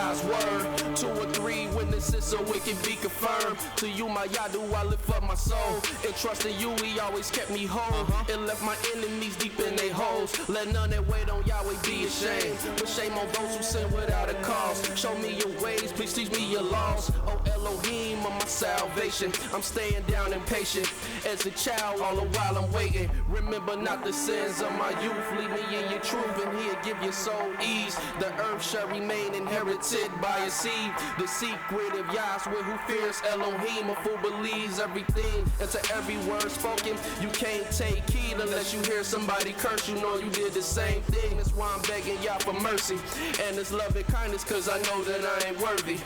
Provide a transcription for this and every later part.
Yah's word. 2 or 3 witnesses so it can be confirmed. To you, my Yah, do I lift up my soul. And trust in you, he always kept me whole. And left my enemies deep in their holes. Let none that wait on Yahweh be ashamed. But shame on those who sin without a cause. Show me your ways, please teach me your laws. Oh Elohim of my salvation, I'm staying down and patient. As a child, all the while I'm waiting. Remember not the sins of my youth. Lead me in your truth, and he'll give your soul ease. The earth shall remain inherited by a seed. The secret of Yah's will who fears Elohim. A fool believes everything, and to every word spoken. You can't take heed unless you hear somebody curse. You know you did the same thing. That's why I'm begging Yah for mercy and his love and kindness, cause I know that I ain't worthy.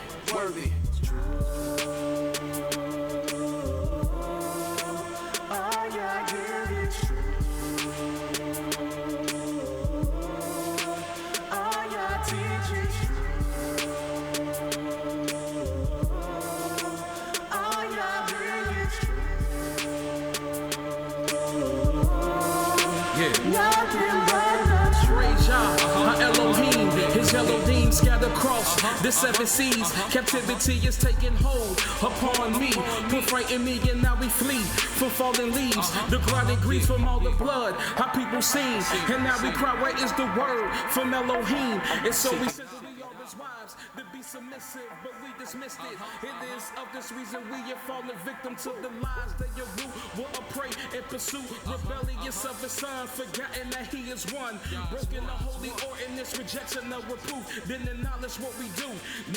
Praise Yah, Elohim, his Elohim scattered across the 7 seas. Captivity is taking hold upon me, put fright in me, and now we flee from fallen leaves. The grinding grief from all the blood our people seen, and now we cry, where is the word from Elohim? And so we said to the Yahweh's wives to be submissive, but we dismissed it. It is of this reason we have fallen victim to the lies that your root will prey and pursue rebellious of his son, forgotten that he is one. Broken the holy ordinance, rejection of reproof, then acknowledge what we do.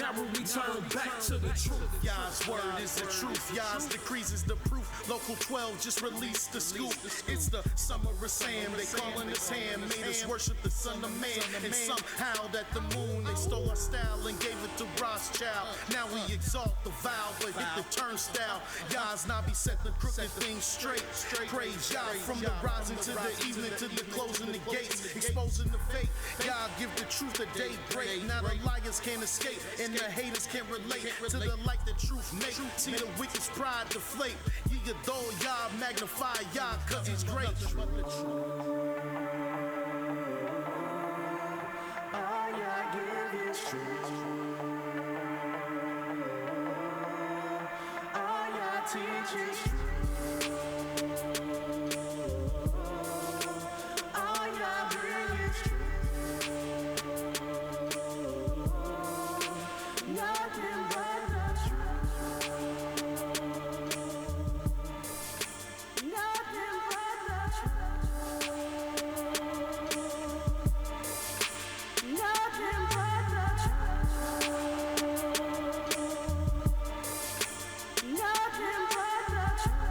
Now we return back to the truth. Yah's word is the truth. Yah's decrees is the proof. Local 12 just released the scoop. It's the summer of Sam. They calling his hand, made us worship the Son of Man. And somehow that the moon, they stole our style and gave it to Rothschild. Now we exalt the vow, but hit the turnstile. Yah's Nabi set the crooked things straight. Praise Yah from the rising to the evening to the closing the gates, exposing the fake. Yah give the truth a daybreak. Now the liars can't escape and the haters can't relate to the light that truth make. See the wicked's pride deflate. Ye adore Yah, magnify Yah, cause he's great. All Yah give is truth. All Yah teach is truth. All Yah bring is truth. Nothing but the truth. Nothing but the truth. Nothing but the truth. Nothing but the truth.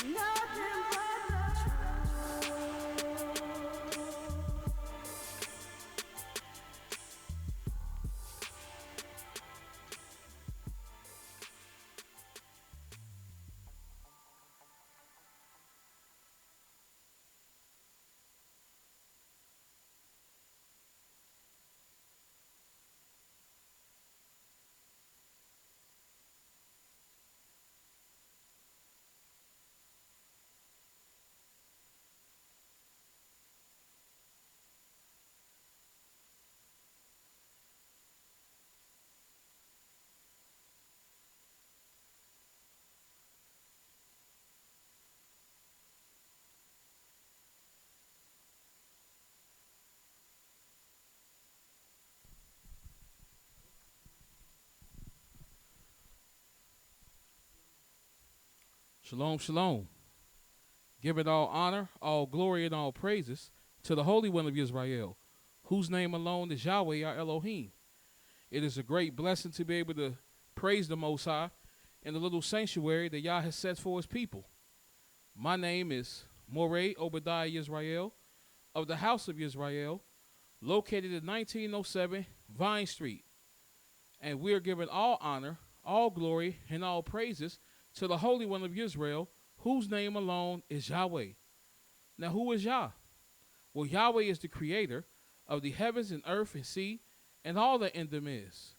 Nothing but the truth. Shalom, shalom. Give it all honor, all glory, and all praises to the Holy One of YIsraEL, whose name alone is Yahweh, our Elohim. It is a great blessing to be able to praise the Most High in the little sanctuary that Yah has set for his people. My name is Mowreh ObediYAH YIsraEL of the house of YIsraEL, located at 1907 Vine Street. And we are giving all honor, all glory, and all praises to the Holy One of Yisrael, whose name alone is Yahweh. Now, who is Yah? Well, Yahweh is the creator of the heavens and earth and sea and all that in them is.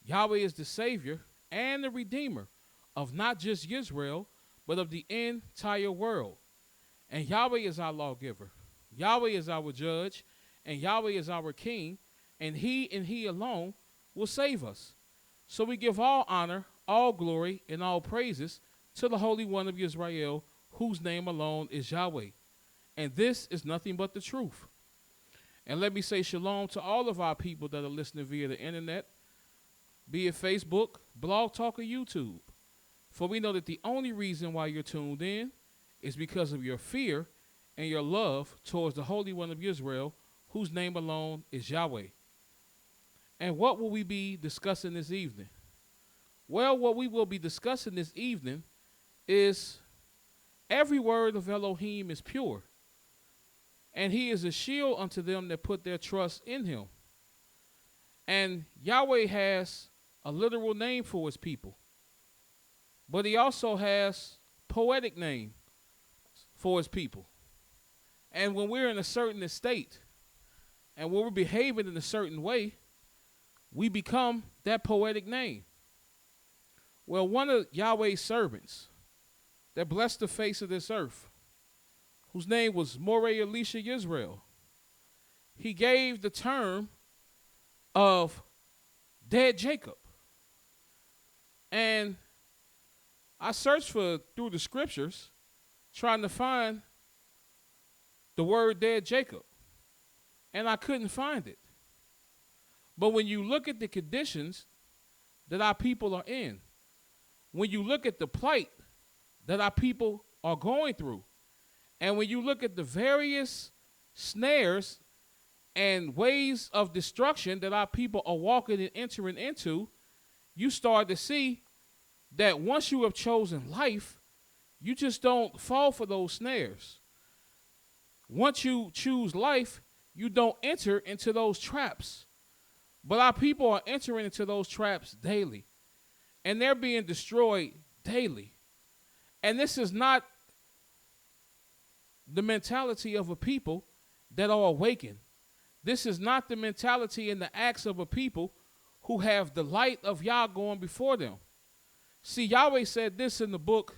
Yahweh is the Savior and the Redeemer of not just Yisrael, but of the entire world. And Yahweh is our lawgiver. Yahweh is our judge, and Yahweh is our king, and he alone will save us. So we give all honor, all glory, and all praises to the Holy One of Israel, whose name alone is Yahweh. And this is nothing but the truth. And let me say shalom to all of our people that are listening via the internet, be it Facebook, Blog Talk, or YouTube. For we know that the only reason why you're tuned in is because of your fear and your love towards the Holy One of Israel, whose name alone is Yahweh. And what will we be discussing this evening? Well, what we will be discussing this evening is every word of Elohim is pure, and he is a shield unto them that put their trust in him. And Yahweh has a literal name for his people, but he also has poetic name for his people. And when we're in a certain estate and when we're behaving in a certain way, we become that poetic name. Well, one of Yahweh's servants that blessed the face of this earth, whose name was Mowreh IshYAH, he gave the term of dead Jacob. And I searched through the scriptures trying to find the word dead Jacob, and I couldn't find it. But when you look at the conditions that our people are in, when you look at the plight that our people are going through, and when you look at the various snares and ways of destruction that our people are walking and entering into, you start to see that once you have chosen life, you just don't fall for those snares. Once you choose life, you don't enter into those traps. But our people are entering into those traps daily, and they're being destroyed daily. And this is not the mentality of a people that are awakened. This is not the mentality and the acts of a people who have the light of Yah going before them. See, Yahweh said this in the book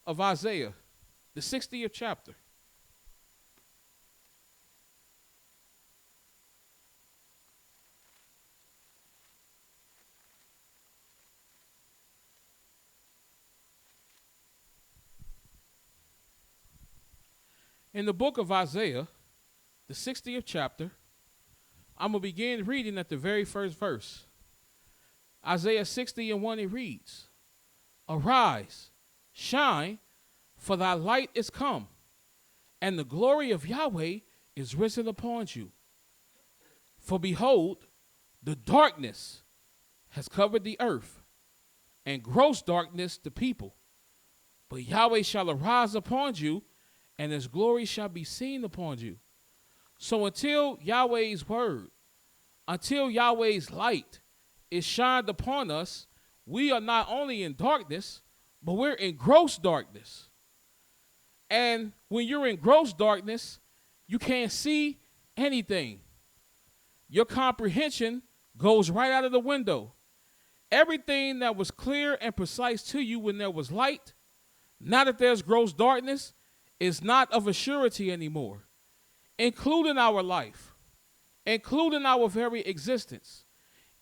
of Isaiah, the 60th chapter. In the book of Isaiah, the 60th chapter, I'm going to begin reading at the very first verse. Isaiah 60:1, it reads, "Arise, shine, for thy light is come, and the glory of Yahweh is risen upon you. For behold, the darkness has covered the earth, and gross darkness the people. But Yahweh shall arise upon you, and his glory shall be seen upon you." So until Yahweh's word, until Yahweh's light is shined upon us, we are not only in darkness, but we're in gross darkness. And when you're in gross darkness, you can't see anything. Your comprehension goes right out of the window. Everything that was clear and precise to you when there was light, now that there's gross darkness, is not of a surety anymore, including our life, including our very existence,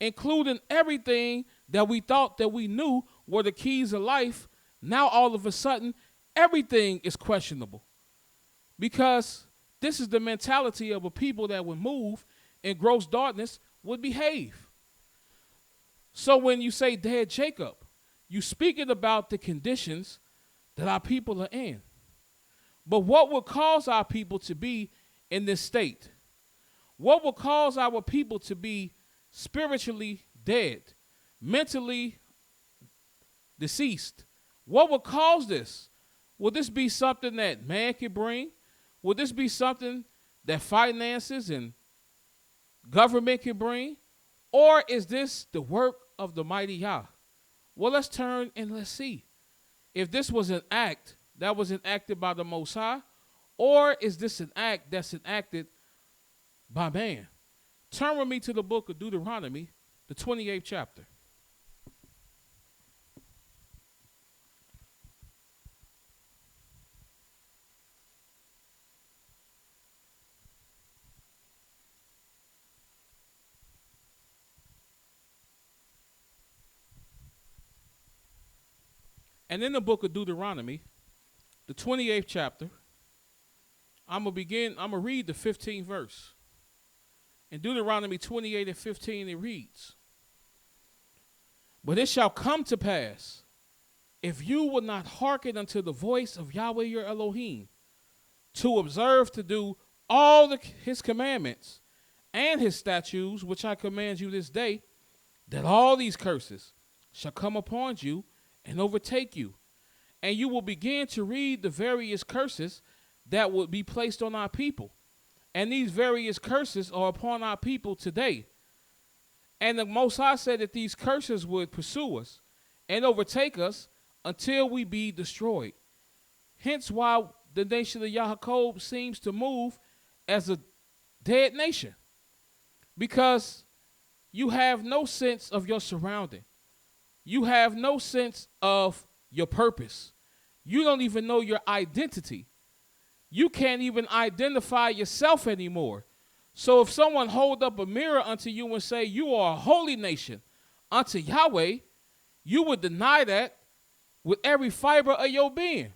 including everything that we thought that we knew were the keys of life. Now all of a sudden, everything is questionable, because this is the mentality of a people that would move in gross darkness would behave. So when you say dead Jacob, you speaking about the conditions that our people are in. But what will cause our people to be in this state? What will cause our people to be spiritually dead, mentally deceased? What will cause this? Will this be something that man can bring? Will this be something that finances and government can bring? Or is this the work of the mighty Yah? Well, let's turn and let's see if this was an act that was enacted by the Most High, or is this an act that's enacted by man? Turn with me to the book of Deuteronomy, the 28th chapter. And in the book of Deuteronomy, the 28th chapter, I'm going to read the 15th verse. In Deuteronomy 28 and 15, it reads, "But it shall come to pass, if you will not hearken unto the voice of Yahweh your Elohim, to observe to do all his commandments and his statutes, which I command you this day, that all these curses shall come upon you and overtake you. And you will begin to read the various curses that would be placed on our people. And these various curses are upon our people today. And the Most High said that these curses would pursue us and overtake us until we be destroyed. Hence why the nation of Yaakov seems to move as a dead nation, because you have no sense of your surrounding. You have no sense of your purpose. You don't even know your identity. You can't even identify yourself anymore. So if someone hold up a mirror unto you and say you are a holy nation unto Yahweh, you would deny that with every fiber of your being.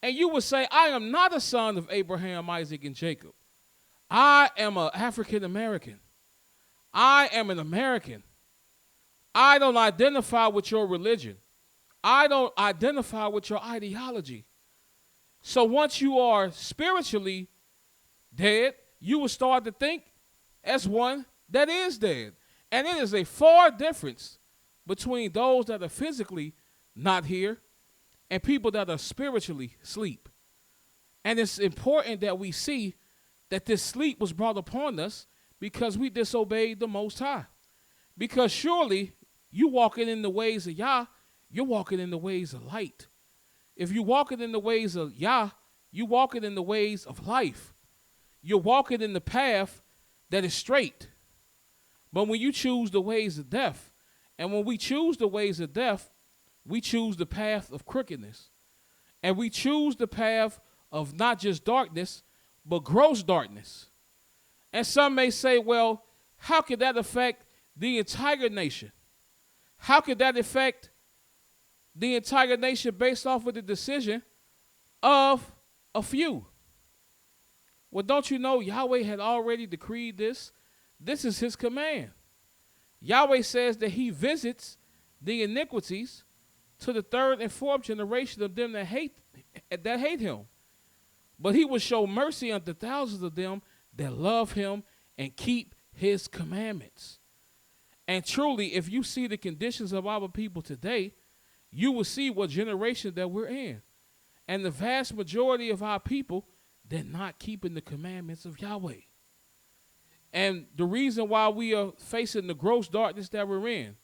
And you would say, I am not a son of Abraham, Isaac, and Jacob. I am an African American. I am an American. I don't identify with your religion. I don't identify with your ideology. So once you are spiritually dead, you will start to think as one that is dead. And it is a far difference between those that are physically not here and people that are spiritually asleep. And it's important that we see that this sleep was brought upon us because we disobeyed the Most High. Because surely you walking in the ways of Yah, you're walking in the ways of light. If you're walking in the ways of Yah, you're walking in the ways of life. You're walking in the path that is straight. But when you choose the ways of death, and when we choose the ways of death, we choose the path of crookedness. And we choose the path of not just darkness, but gross darkness. And some may say, well, how could that affect the entire nation? How could that affect the entire nation based off of the decision of a few? Well, don't you know Yahweh had already decreed this? This is his command. Yahweh says that he visits the iniquities to the third and fourth generation of them that hate him. But he will show mercy unto thousands of them that love him and keep his commandments. And truly, if you see the conditions of our people today, you will see what generation that we're in. And the vast majority of our people, they're not keeping the commandments of Yahweh. And the reason why we are facing the gross darkness that we're in,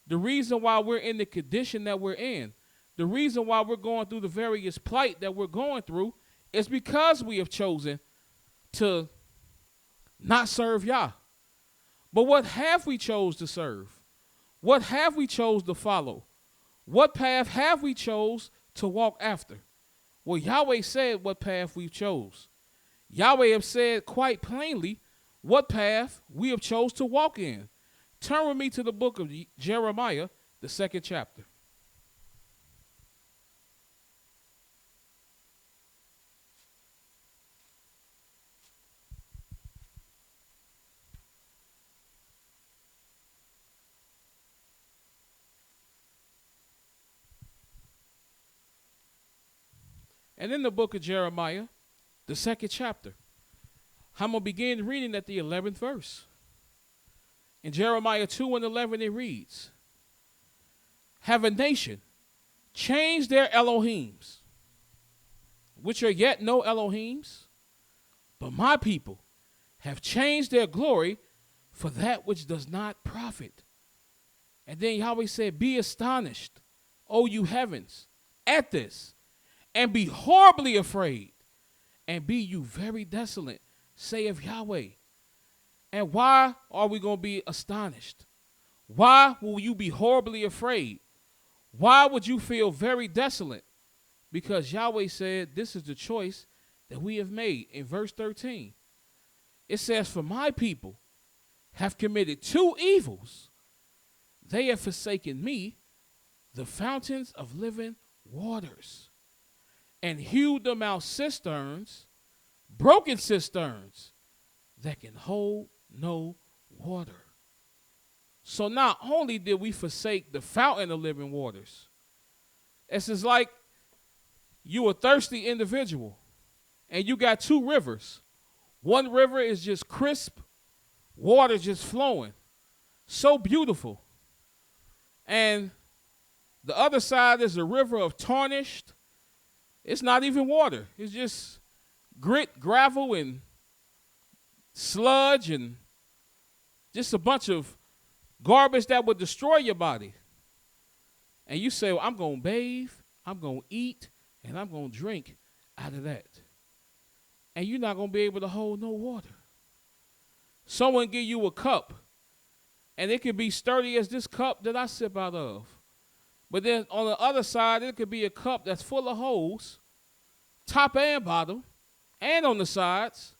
the reason why we're in the condition that we're in, the reason why we're going through the various plight that we're going through is because we have chosen to not serve Yah. But what have we chose to serve? What have we chose to follow? What path have we chose to walk after? Well, Yahweh said what path we chose. Yahweh have said quite plainly what path we have chose to walk in. Turn with me to the book of Jeremiah, the 2nd chapter. And in the book of Jeremiah, the 2nd chapter, I'm going to begin reading at the 11th verse. In Jeremiah 2 and 11, it reads, Have a nation changed their Elohims, which are yet no Elohims? But my people have changed their glory for that which does not profit. And then Yahweh said, Be astonished, O you heavens, at this, and be horribly afraid, and be you very desolate, saith Yahweh. And why are we going to be astonished? Why will you be horribly afraid? Why would you feel very desolate? Because Yahweh said this is the choice that we have made. In verse 13, it says, For my people have committed 2 evils. They have forsaken me, the fountains of living waters, and hewed them out cisterns, broken cisterns, that can hold no water. So not only did we forsake the fountain of living waters, it's just like you a thirsty individual and you got two rivers. One river is just crisp, water just flowing, so beautiful. And the other side is a river of tarnished, it's not even water. It's just grit, gravel, and sludge, and just a bunch of garbage that would destroy your body. And you say, well, I'm going to bathe, I'm going to eat, and I'm going to drink out of that. And you're not going to be able to hold no water. Someone give you a cup, and it could be sturdy as this cup that I sip out of. But then on the other side, it could be a cup that's full of holes, top and bottom, and on the sides.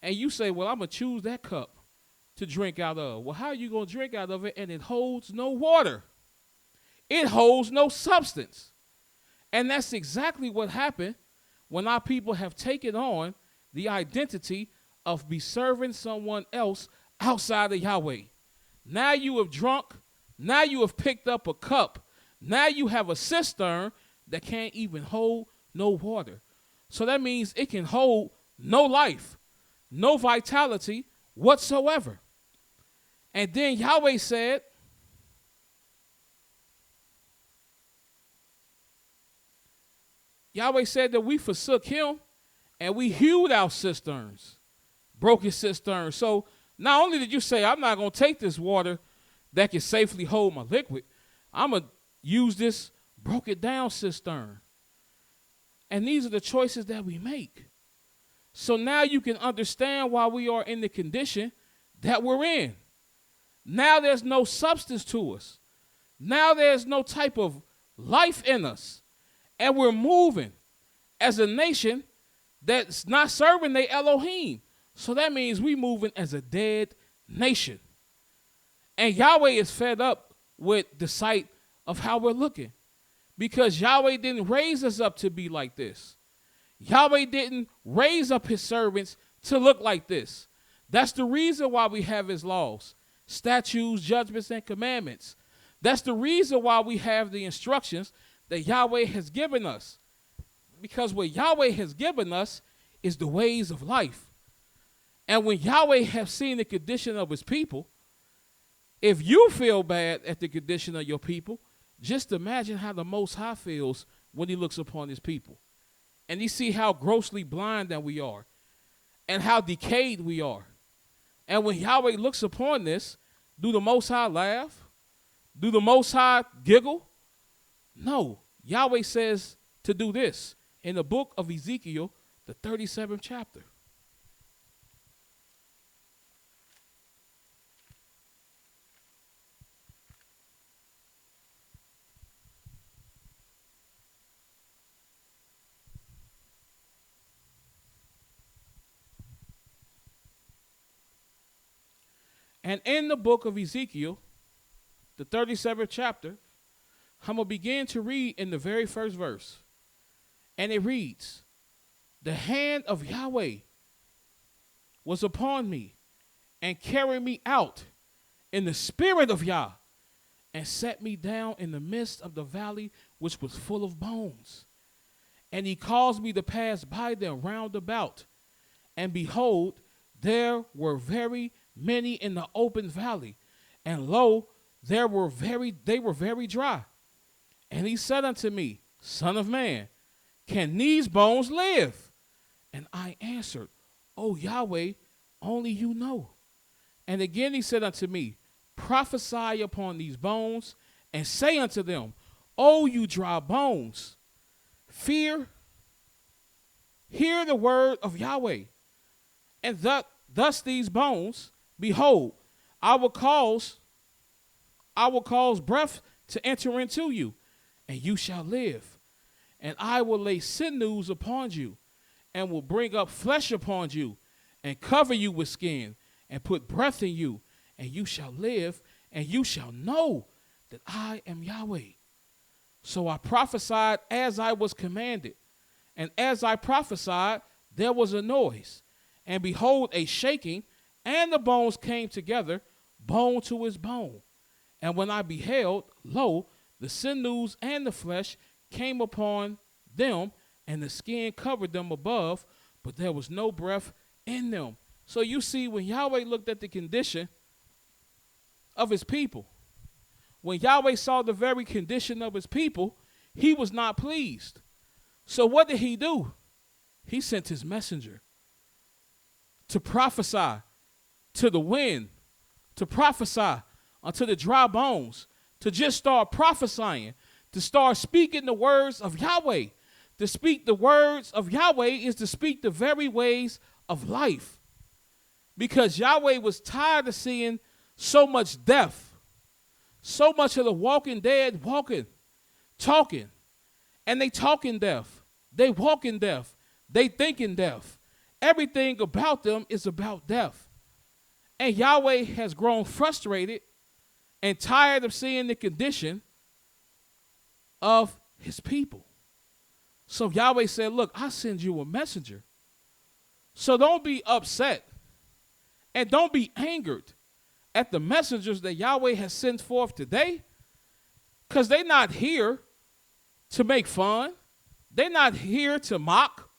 And you say, well, I'm going to choose that cup to drink out of. Well, how are you going to drink out of it? And it holds no water. It holds no substance. And that's exactly what happened when our people have taken on the identity of be serving someone else outside of Yahweh. Now you have drunk. Now you have picked up a cup. Now you have a cistern that can't even hold no water. So that means it can hold no life, no vitality whatsoever. And then Yahweh said, that we forsook him and we hewed out cisterns, broken cisterns. So not only did you say, I'm not going to take this water that can safely hold my liquid, I'm going to use this broken down cistern. And these are the choices that we make. So now you can understand why we are in the condition that we're in. Now there's no substance to us. Now there's no type of life in us. And we're moving as a nation that's not serving the Elohim. So that means we're moving as a dead nation. And Yahweh is fed up with the sight of how we're looking. Because Yahweh didn't raise us up to be like this. Yahweh didn't raise up his servants to look like this. That's the reason why we have his laws, statutes, judgments, and commandments. That's the reason why we have the instructions that Yahweh has given us. Because what Yahweh has given us is the ways of life. And when Yahweh has seen the condition of his people, if you feel bad at the condition of your people, just imagine how the Most High feels when he looks upon his people. And he see how grossly blind that we are and how decayed we are. And when Yahweh looks upon this, do the Most High laugh? Do the Most High giggle? No. Yahweh says to do this in the book of Ezekiel, the 37th chapter. And in the book of Ezekiel, the 37th chapter, I'm going to begin to read in the very first verse. And it reads, the hand of Yahweh was upon me and carried me out in the spirit of Yah and set me down in the midst of the valley which was full of bones. And he caused me to pass by them round about. And behold, there were very many in the open valley, and lo, they were very dry. And he said unto me, Son of man, can these bones live? And I answered, O Yahweh, only you know. And again he said unto me, prophesy upon these bones, and say unto them, O you dry bones, hear the word of Yahweh. And thus these bones, behold, I will cause breath to enter into you, and you shall live. And I will lay sinews upon you, and will bring up flesh upon you, and cover you with skin, and put breath in you, and you shall live, and you shall know that I am Yahweh. So I prophesied as I was commanded. And as I prophesied, there was a noise. And behold, a shaking, and the bones came together, bone to his bone. And when I beheld, lo, the sinews and the flesh came upon them, and the skin covered them above, but there was no breath in them. So you see, when Yahweh looked at the condition of his people, when Yahweh saw the very condition of his people, he was not pleased. So what did he do? He sent his messenger to prophesy to the wind, to prophesy unto the dry bones, to just start prophesying, to start speaking the words of Yahweh. To speak the words of Yahweh is to speak the very ways of life. Because Yahweh was tired of seeing so much death, so much of the walking dead walking, talking, and they talking death, they walking death, they thinking death. Everything about them is about death. And Yahweh has grown frustrated and tired of seeing the condition of his people. So Yahweh said, look, I send you a messenger. So don't be upset and don't be angered at the messengers that Yahweh has sent forth today, because they're not here to make fun. They're not here to mock,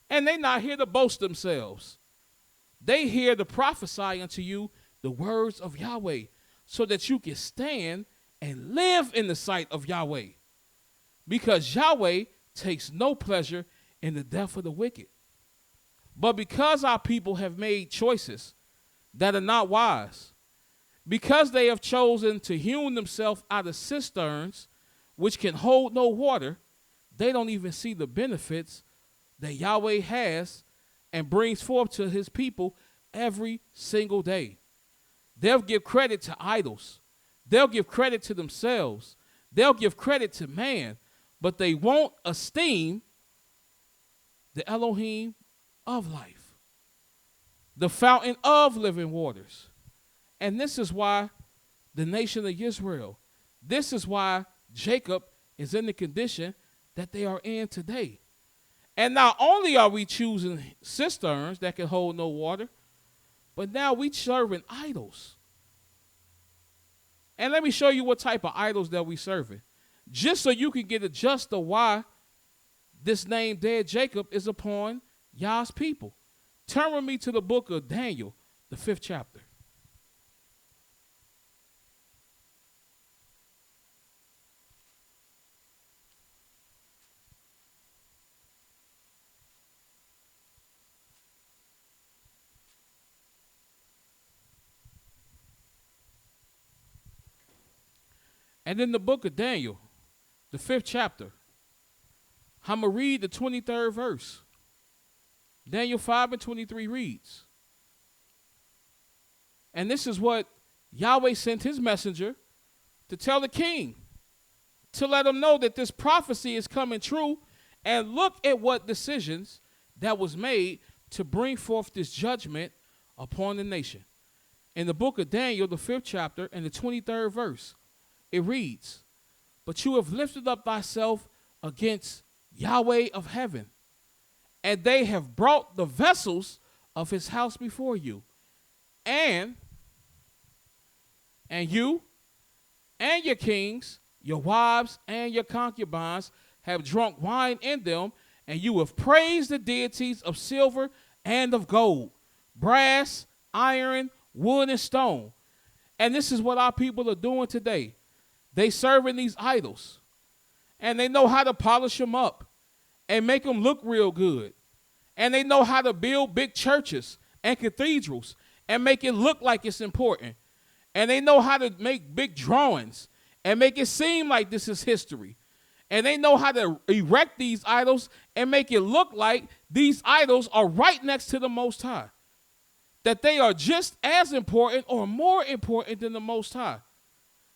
and they're not here to boast themselves. They here to prophesy unto you the words of Yahweh, so that you can stand and live in the sight of Yahweh. Because Yahweh takes no pleasure in the death of the wicked. But because our people have made choices that are not wise, because they have chosen to hew themselves out of cisterns which can hold no water, they don't even see the benefits that Yahweh has and brings forth to his people every single day. They'll give credit to idols. They'll give credit to themselves. They'll give credit to man, but they won't esteem the Elohim of life, the fountain of living waters. And this is why the nation of Israel, this is why Jacob is in the condition that they are in today. And not only are we choosing cisterns that can hold no water, but now we serving idols. And let me show you what type of idols that we serving, just so you can get a gist of why this name dead Jacob is upon Yah's people. Turn with me to the book of Daniel, the 5th chapter. And in the book of Daniel, the 5th chapter, I'm going to read the 23rd verse. Daniel 5:23 reads, and this is what Yahweh sent his messenger to tell the king, to let him know that this prophecy is coming true, and look at what decisions that was made to bring forth this judgment upon the nation. In the book of Daniel, the 5th chapter, and the 23rd verse, it reads, but you have lifted up thyself against Yahweh of heaven, and they have brought the vessels of his house before you, and you and your kings, your wives and your concubines have drunk wine in them, and you have praised the deities of silver and of gold, brass, iron, wood, and stone. And this is what our people are doing today. They serving these idols, and they know how to polish them up and make them look real good. And they know how to build big churches and cathedrals and make it look like it's important. And they know how to make big drawings and make it seem like this is history. And they know how to erect these idols and make it look like these idols are right next to the Most High, that they are just as important or more important than the Most High.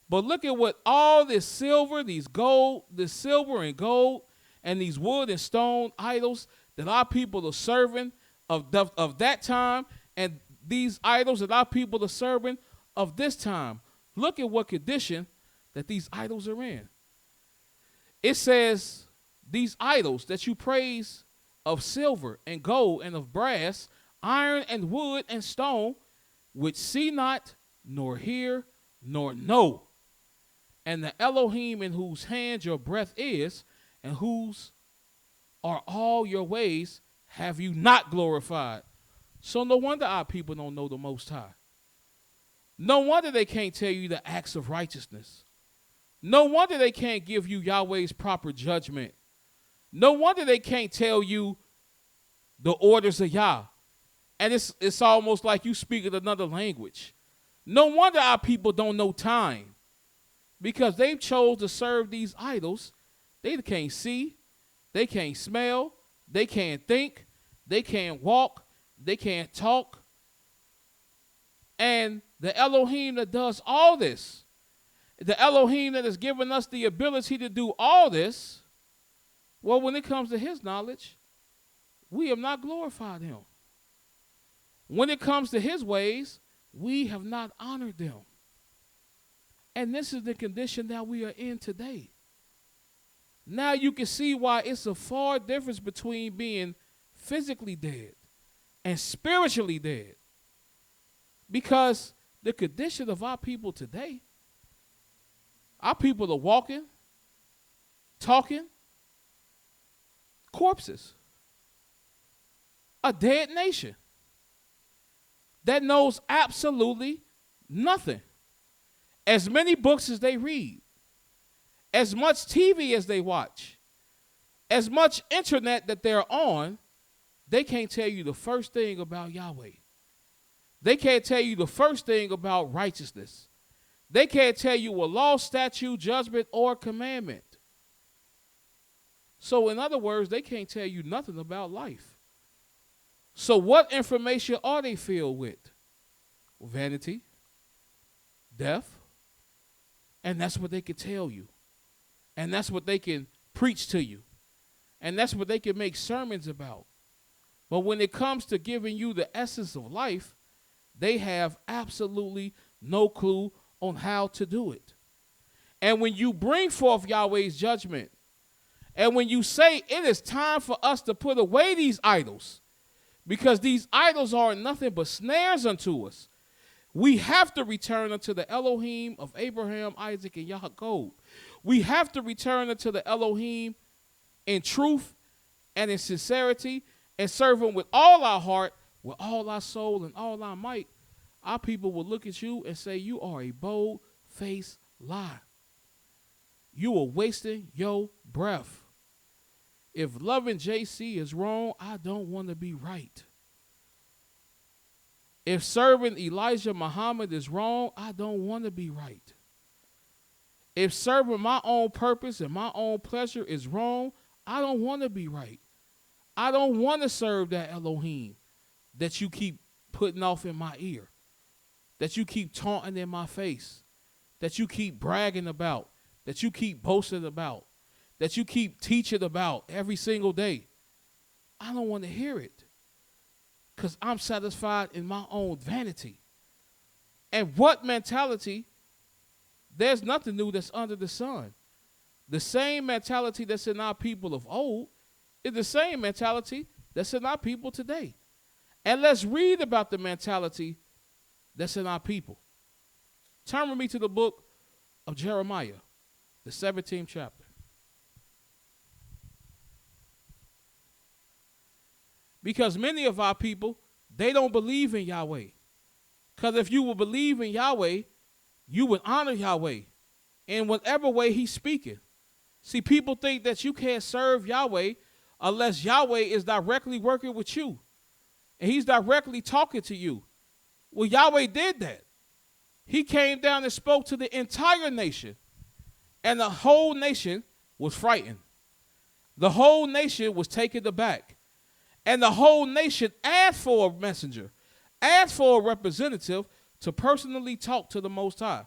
But look at what all this silver, these gold, this silver and gold, and these wood and stone idols that our people are serving of that time, and these idols that our people are serving of this time. Look at what condition that these idols are in. It says, these idols that you praise of silver and gold and of brass, iron and wood and stone, which see not, nor hear, nor know. And the Elohim in whose hand your breath is, and whose are all your ways, have you not glorified. So no wonder our people don't know the Most High. No wonder they can't tell you the acts of righteousness. No wonder they can't give you Yahweh's proper judgment. No wonder they can't tell you the orders of Yah. And it's almost like you speak in another language. No wonder our people don't know time, because they've chose to serve these idols. They can't see, they can't smell, they can't think, they can't walk, they can't talk. And the Elohim that does all this, the Elohim that has given us the ability to do all this, well, when it comes to his knowledge, we have not glorified him. When it comes to his ways, we have not honored them. And this is the condition that we are in today. Now you can see why it's a far difference between being physically dead and spiritually dead. Because the condition of our people today, our people are walking, talking, corpses. A dead nation that knows absolutely nothing. As many books as they read, as much TV as they watch, as much internet that they're on, they can't tell you the first thing about Yahweh. They can't tell you the first thing about righteousness. They can't tell you a law, statute, judgment, or commandment. So in other words, they can't tell you nothing about life. So what information are they filled with? Vanity, death, and that's what they can tell you. And that's what they can preach to you. And that's what they can make sermons about. But when it comes to giving you the essence of life, they have absolutely no clue on how to do it. And when you bring forth Yahweh's judgment, and when you say it is time for us to put away these idols, because these idols are nothing but snares unto us, we have to return unto the Elohim of Abraham, Isaac, and Yaakov. We have to return unto the Elohim in truth and in sincerity, and serve him with all our heart, with all our soul, and all our might. Our people will look at you and say, you are a bold-faced lie. You are wasting your breath. If loving JC is wrong, I don't want to be right. If serving Elijah Muhammad is wrong, I don't want to be right. If serving my own purpose and my own pleasure is wrong, I don't want to be right. I don't want to serve that Elohim that you keep putting off in my ear, that you keep taunting in my face, that you keep bragging about, that you keep boasting about, that you keep teaching about every single day. I don't want to hear it, because I'm satisfied in my own vanity. And what mentality? There's nothing new that's under the sun. The same mentality that's in our people of old is the same mentality that's in our people today. And let's read about the mentality that's in our people. Turn with me to the book of Jeremiah, the 17th chapter. Because many of our people, they don't believe in Yahweh. Because if you would believe in Yahweh, you would honor Yahweh in whatever way he's speaking. See, people think that you can't serve Yahweh unless Yahweh is directly working with you and he's directly talking to you. Well, Yahweh did that. He came down and spoke to the entire nation, and the whole nation was frightened. The whole nation was taken aback, and the whole nation asked for a messenger, asked for a representative to personally talk to the Most High.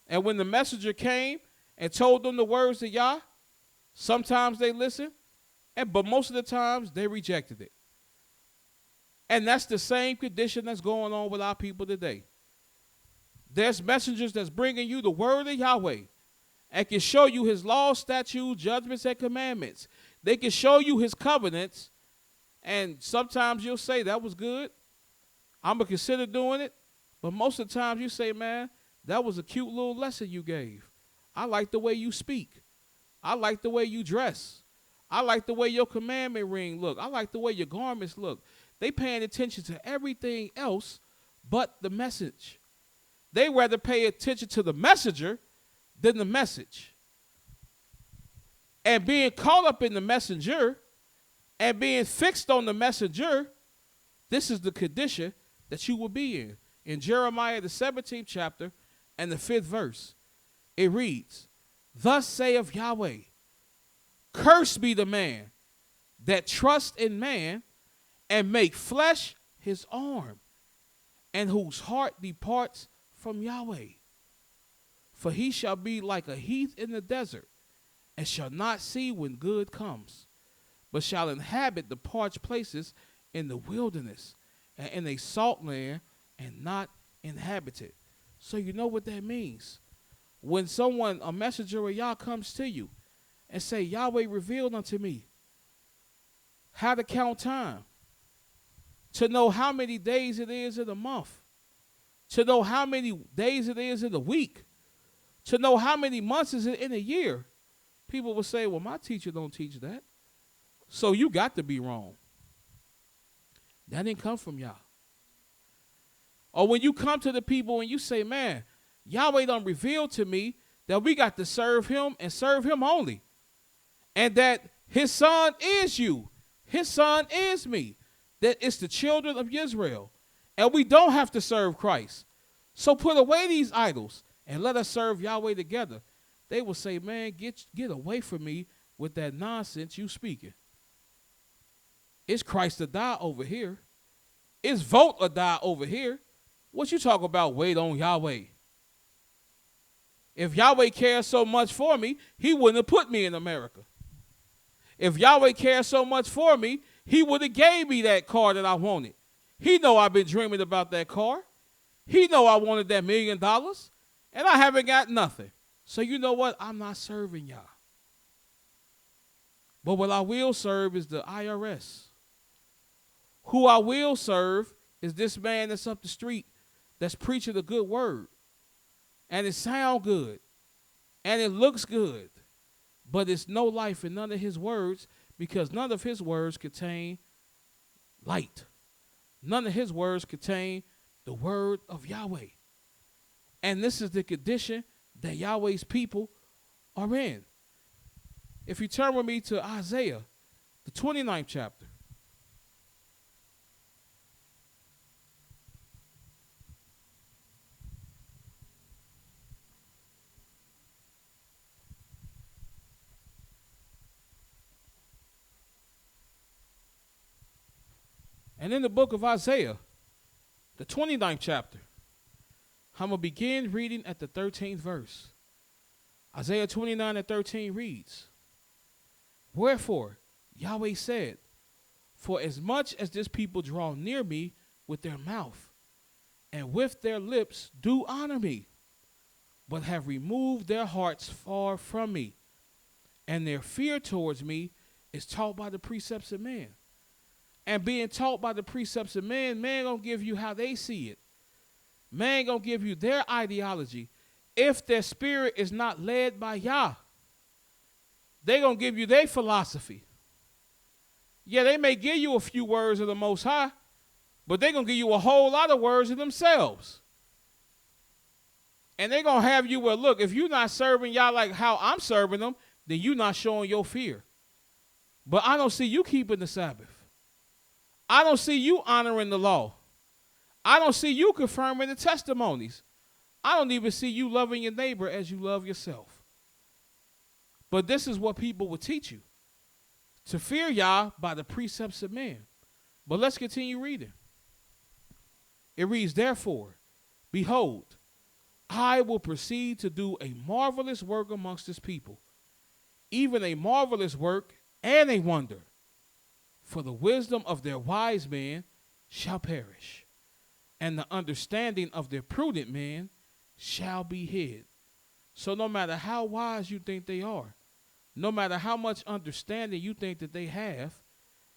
And when the messenger came and told them the words of Yah, sometimes they listened, but most of the times they rejected it. And that's the same condition that's going on with our people today. There's messengers that's bringing you the word of Yahweh, and can show you his laws, statutes, judgments, and commandments. They can show you his covenants, and sometimes you'll say, that was good. I'm going to consider doing it. But most of the times you say, man, that was a cute little lesson you gave. I like the way you speak. I like the way you dress. I like the way your commandment ring look. I like the way your garments look. They paying attention to everything else but the message. They rather pay attention to the messenger than the message. And being caught up in the messenger and being fixed on the messenger, this is the condition that you will be in. In Jeremiah, the 17th chapter and the 5th verse, it reads, "Thus saith Yahweh, cursed be the man that trusts in man and make flesh his arm, and whose heart departs from Yahweh. For he shall be like a heath in the desert, and shall not see when good comes, but shall inhabit the parched places in the wilderness, and in a salt land, and not inhabited." So you know what that means. When someone, a messenger of Yah, comes to you and say, Yahweh revealed unto me how to count time, to know how many days it is in a month, to know how many days it is in a week, to know how many months is it in a year, people will say, well, my teacher don't teach that, so you got to be wrong. That didn't come from Yah. Or when you come to the people and you say, man, Yahweh done revealed to me that we got to serve him and serve him only, and that his son is you, his son is me, that it's the children of Israel, and we don't have to serve Christ. So put away these idols and let us serve Yahweh together. They will say, man, get away from me with that nonsense you speaking. It's Christ or die over here. It's vote or die over here. What you talk about, wait on Yahweh? If Yahweh cares so much for me, he wouldn't have put me in America. If Yahweh cares so much for me, he would have gave me that car that I wanted. He know I've been dreaming about that car. He know I wanted that $1 million, and I haven't got nothing. So you know what? I'm not serving Yah. But what I will serve is the IRS. Who I will serve is this man that's up the street that's preaching a good word. And it sounds good. And it looks good. But it's no life in none of his words, because none of his words contain light. None of his words contain the word of Yahweh. And this is the condition that Yahweh's people are in. If you turn with me to Isaiah, the 29th chapter. And in the book of Isaiah, the 29th chapter, I'm going to begin reading at the 13th verse. Isaiah 29:13 reads, "Wherefore Yahweh said, for as much as this people draw near me with their mouth, and with their lips do honor me, but have removed their hearts far from me, and their fear towards me is taught by the precepts of men." And being taught by the precepts of men, man gonna give you how they see it. Man gonna give you their ideology. If their spirit is not led by Yah, they gonna give you their philosophy. Yeah, they may give you a few words of the Most High, but they gonna give you a whole lot of words of themselves. And they gonna have you, well, look, if you're not serving Yah like how I'm serving them, then you're not showing your fear. But I don't see you keeping the Sabbath. I don't see you honoring the law. I don't see you confirming the testimonies. I don't even see you loving your neighbor as you love yourself. But this is what people will teach you, to fear Yah by the precepts of men. But let's continue reading. It reads, "Therefore, behold, I will proceed to do a marvelous work amongst this people, even a marvelous work and a wonder. For the wisdom of their wise men shall perish, and the understanding of their prudent men shall be hid. So no matter how wise you think they are, no matter how much understanding you think that they have,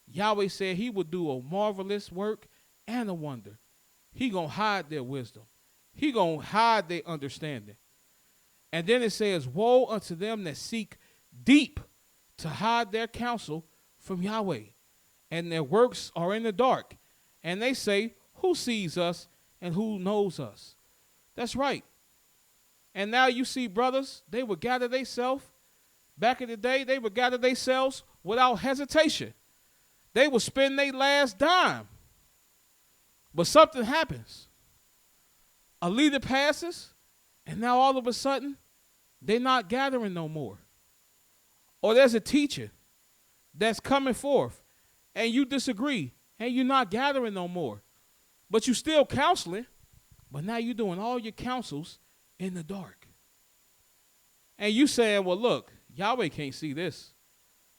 Yahweh said he would do a marvelous work and a wonder. He going to hide their wisdom. He going to hide their understanding. And then it says, woe unto them that seek deep to hide their counsel from Yahweh, and their works are in the dark. And they say, who sees us and who knows us? That's right. And now you see brothers, they would gather themselves. Back in the day, they would gather themselves without hesitation. They would spend their last dime. But something happens. A leader passes, and now all of a sudden, they're not gathering no more. Or there's a teacher that's coming forth, and you disagree, and you're not gathering no more. But you still counseling, but now you're doing all your counsels in the dark. And you saying, well, look, Yahweh can't see this.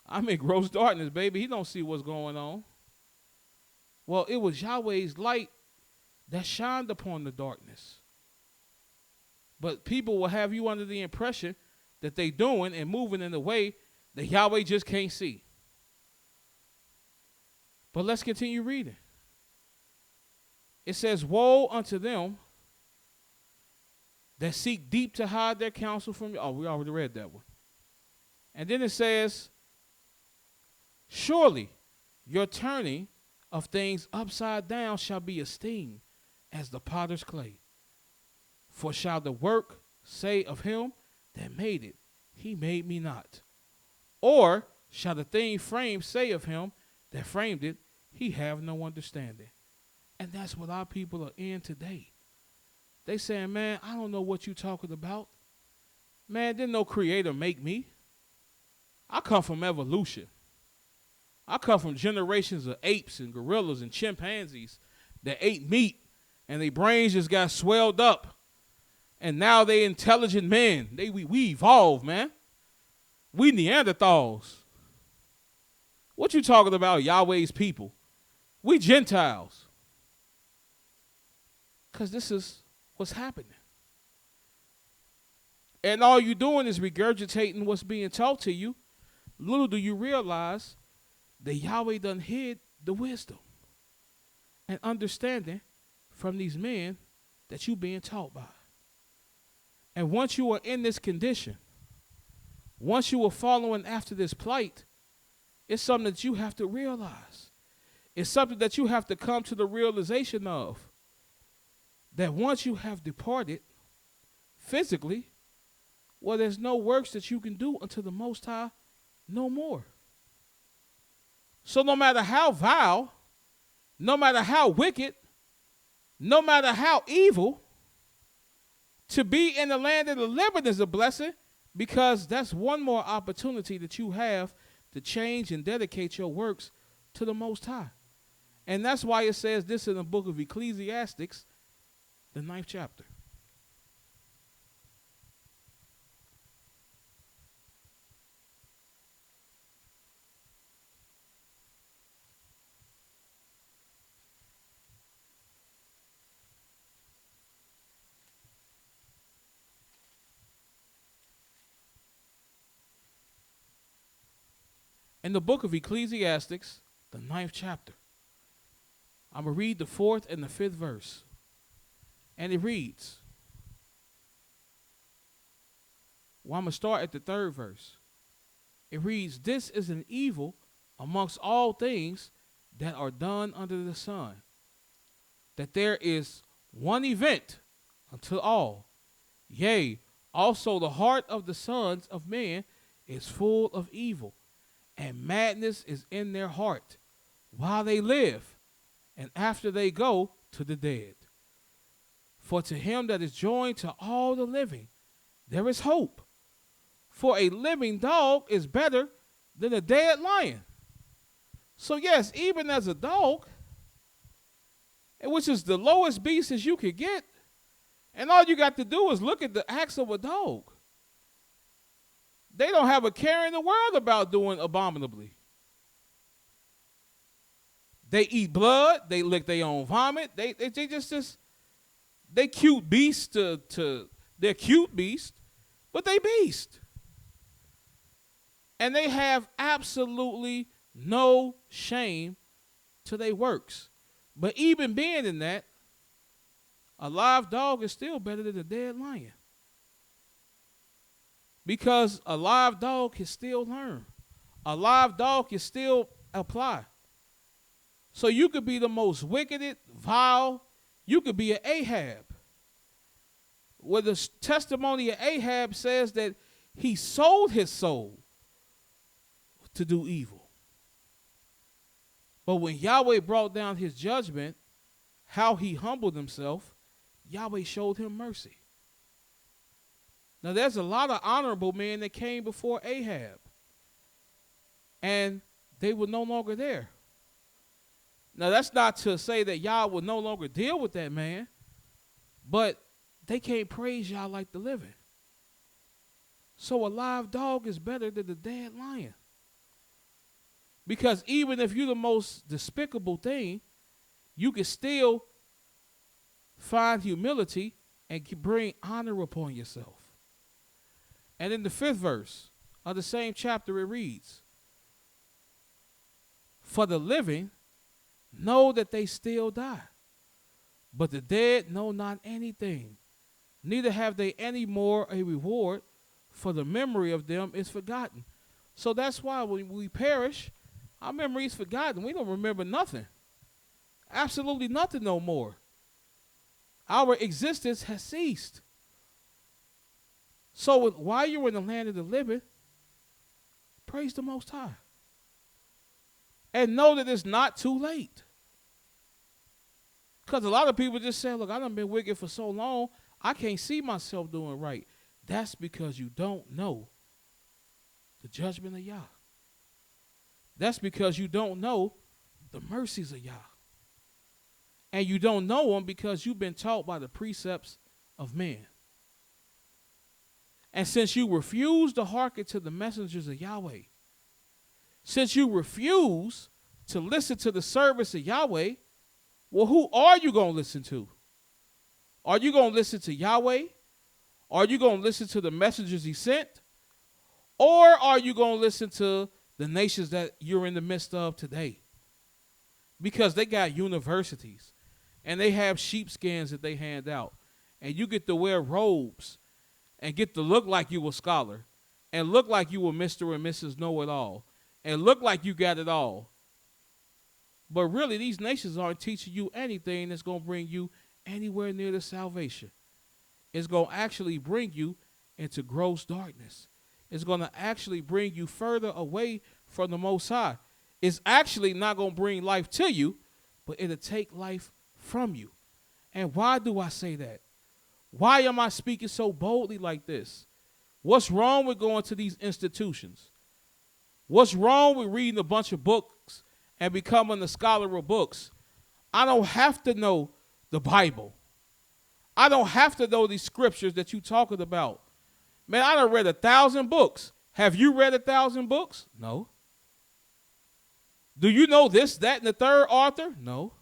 I'm in gross darkness, baby. He don't see what's going on. Well, it was Yahweh's light that shined upon the darkness. But people will have you under the impression that they doing and moving in a way that Yahweh just can't see. But let's continue reading. It says, woe unto them that seek deep to hide their counsel from you. Oh, we already read that one. And then it says, surely your turning of things upside down shall be esteemed as the potter's clay. For shall the work say of him that made it, he made me not? Or shall the thing framed say of him that framed it, he have no understanding? And that's what our people are in today. They saying, man, I don't know what you talking about. Man, didn't no creator make me. I come from evolution. I come from generations of apes and gorillas and chimpanzees that ate meat and their brains just got swelled up. And now they intelligent men. We evolved, man. We Neanderthals. What you talking about, Yahweh's people? We Gentiles. Because this is what's happening. And all you're doing is regurgitating what's being taught to you. Little do you realize that Yahweh done hid the wisdom and understanding from these men that you being taught by. And once you are in this condition, once you are following after this plight, it's something that you have to realize. It's something that you have to come to the realization of. That once you have departed physically, well, there's no works that you can do unto the Most High no more. So no matter how vile, no matter how wicked, no matter how evil, to be in the land of the living is a blessing, because that's one more opportunity that you have to change and dedicate your works to the Most High. And that's why it says this in the book of Ecclesiastes, the 9th chapter. In the book of Ecclesiastes, the 9th chapter, I'm going to read the 4th and the 5th verse. And it reads, well, I'm going to start at the 3rd verse. It reads, this is an evil amongst all things that are done under the sun, that there is one event unto all. Yea, also the heart of the sons of men is full of evil, and madness is in their heart while they live, and after they go to the dead. For to him that is joined to all the living, there is hope. For a living dog is better than a dead lion. So yes, even as a dog, which is the lowest beast as you could get, and all you got to do is look at the acts of a dog. They don't have a care in the world about doing abominably. They eat blood. They lick their own vomit. They cute beasts they're cute beasts, But they beast. And they have absolutely no shame to their works. But even being in that, a live dog is still better than a dead lion. Because a live dog can still learn. A live dog can still apply. So you could be the most wicked, vile, you could be an Ahab. Where the testimony of Ahab says that he sold his soul to do evil. But when Yahweh brought down his judgment, how he humbled himself, Yahweh showed him mercy. Now there's a lot of honorable men that came before Ahab. And they were no longer there. Now that's not to say that Yah will no longer deal with that man. But they can't praise Yah like the living. So a live dog is better than the dead lion. Because even if you're the most despicable thing, you can still find humility and bring honor upon yourself. And in the 5th verse of the same chapter it reads, for the living know that they still die, but the dead know not anything, neither have they any more a reward, for the memory of them is forgotten. So that's why when we perish, our memory is forgotten. We don't remember nothing. Absolutely nothing no more. Our existence has ceased. So while you're in the land of the living, praise the Most High. And know that it's not too late. Because a lot of people just say, look, I done been wicked for so long, I can't see myself doing right. That's because you don't know the judgment of Yah. That's because you don't know the mercies of Yah. And you don't know them because you've been taught by the precepts of man. And since you refuse to hearken to the messengers of Yahweh, since you refuse to listen to the service of Yahweh, well, who are you going to listen to? Are you going to listen to Yahweh? Are you going to listen to the messengers he sent? Or are you going to listen to the nations that you're in the midst of today? Because they got universities and they have sheepskins that they hand out. And you get to wear robes and get to look like you a scholar and look like you a Mr. and Mrs. Know-it-all and look like you got it all. But really, these nations aren't teaching you anything that's going to bring you anywhere near the salvation. It's going to actually bring you into gross darkness. It's going to actually bring you further away from the Most High. It's actually not going to bring life to you, but it'll take life from you. And why do I say that? Why am I speaking so boldly like this? What's wrong with going to these institutions? What's wrong with reading a bunch of books and becoming a scholar of books? I don't have to know the Bible. I don't have to know these scriptures that you're talking about. Man, I done read 1,000 books. Have you read 1,000 books? No. Do you know this, that, and the third author? No.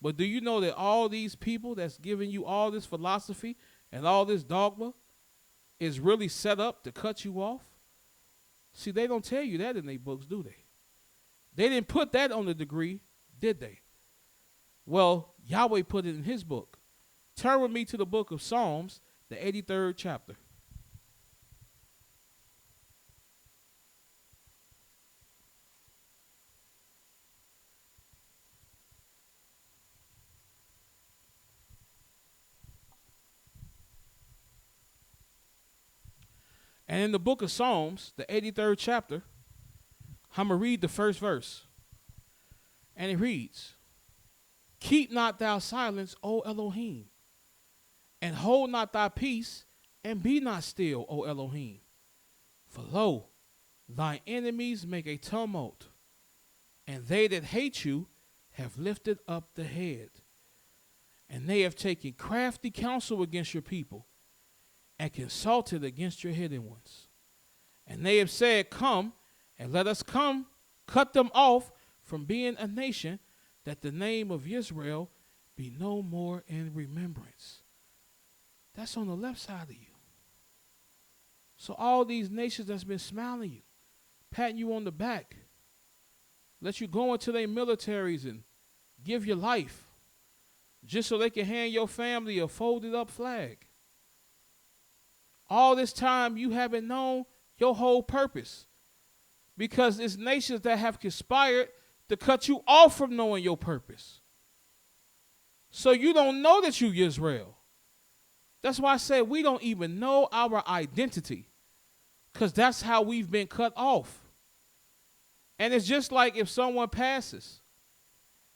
But do you know that all these people that's giving you all this philosophy and all this dogma is really set up to cut you off? See, they don't tell you that in their books, do they? They didn't put that on the degree, did they? Well, Yahweh put it in his book. Turn with me to the book of Psalms, the 83rd chapter. And in the book of Psalms, the 83rd chapter, I'm going to read the first verse. And it reads, keep not thou silence, O Elohim, and hold not thy peace, and be not still, O Elohim. For lo, thy enemies make a tumult, and they that hate you have lifted up the head. And they have taken crafty counsel against your people, and consulted against your hidden ones. And they have said, come, and let us come, cut them off from being a nation, that the name of Israel be no more in remembrance. That's on the left side of you. So all these nations that's been smiling you, patting you on the back, let you go into their militaries and give your life just so they can hand your family a folded up flag. All this time you haven't known your whole purpose because it's nations that have conspired to cut you off from knowing your purpose. So you don't know that you Israel. That's why I said we don't even know our identity because that's how we've been cut off. And it's just like if someone passes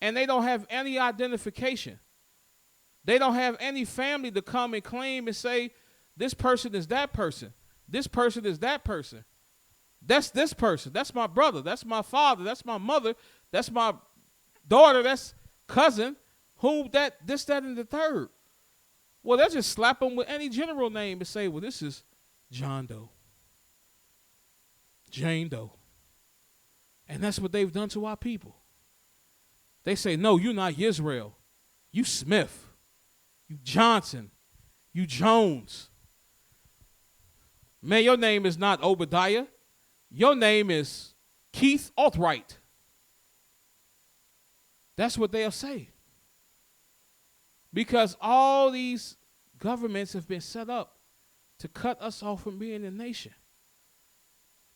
and they don't have any identification. They don't have any family to come and claim and say, this person is that person. This person is that person. That's this person. That's my brother. That's my father. That's my mother. That's my daughter. That's cousin. Who that, this, that, and the third. Well, they'll just slap them with any general name and say, well, this is John Doe. Jane Doe. And that's what they've done to our people. They say, no, you're not Yisrael. You Smith. You Johnson. You Jones. Man, your name is not Obadiah. Your name is Keith Altright. That's what they'll say. Because all these governments have been set up to cut us off from being a nation.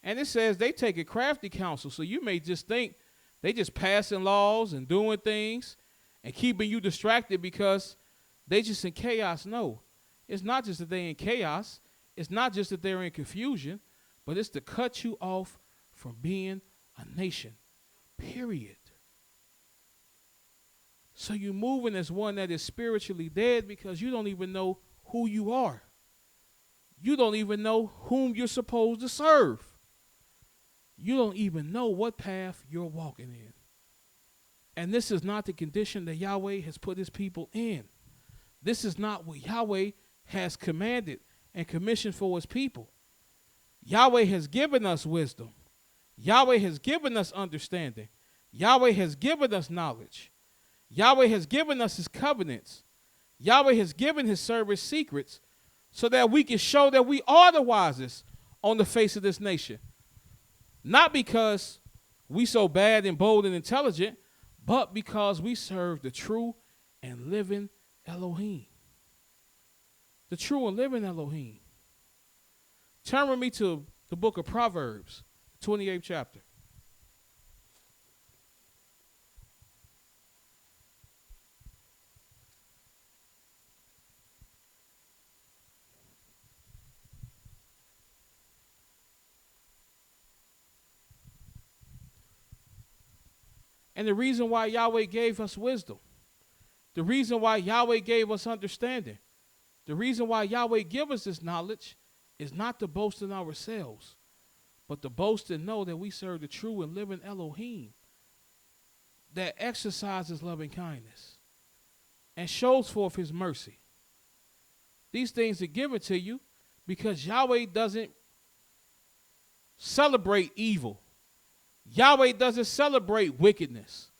And it says they take a crafty counsel. So you may just think they just passing laws and doing things and keeping you distracted because they just in chaos. No, it's not just that they're in chaos. It's not just that they're in confusion, but it's to cut you off from being a nation, period. So you're moving as one that is spiritually dead because you don't even know who you are. You don't even know whom you're supposed to serve. You don't even know what path you're walking in. And this is not the condition that Yahweh has put his people in. This is not what Yahweh has commanded and commissioned for his people. Yahweh has given us wisdom. Yahweh has given us understanding. Yahweh has given us knowledge. Yahweh has given us his covenants. Yahweh has given his servants secrets so that we can show that we are the wisest on the face of this nation. Not because we so bad and bold and intelligent, but because we serve the true and living Elohim. The true and living Elohim. Turn with me to the book of Proverbs, 28th chapter. And the reason why Yahweh gave us wisdom, the reason why Yahweh gave us understanding, the reason why Yahweh give us this knowledge is not to boast in ourselves, but to boast and know that we serve the true and living Elohim that exercises loving kindness and shows forth his mercy. These things are given to you because Yahweh doesn't celebrate evil. Yahweh doesn't celebrate wickedness.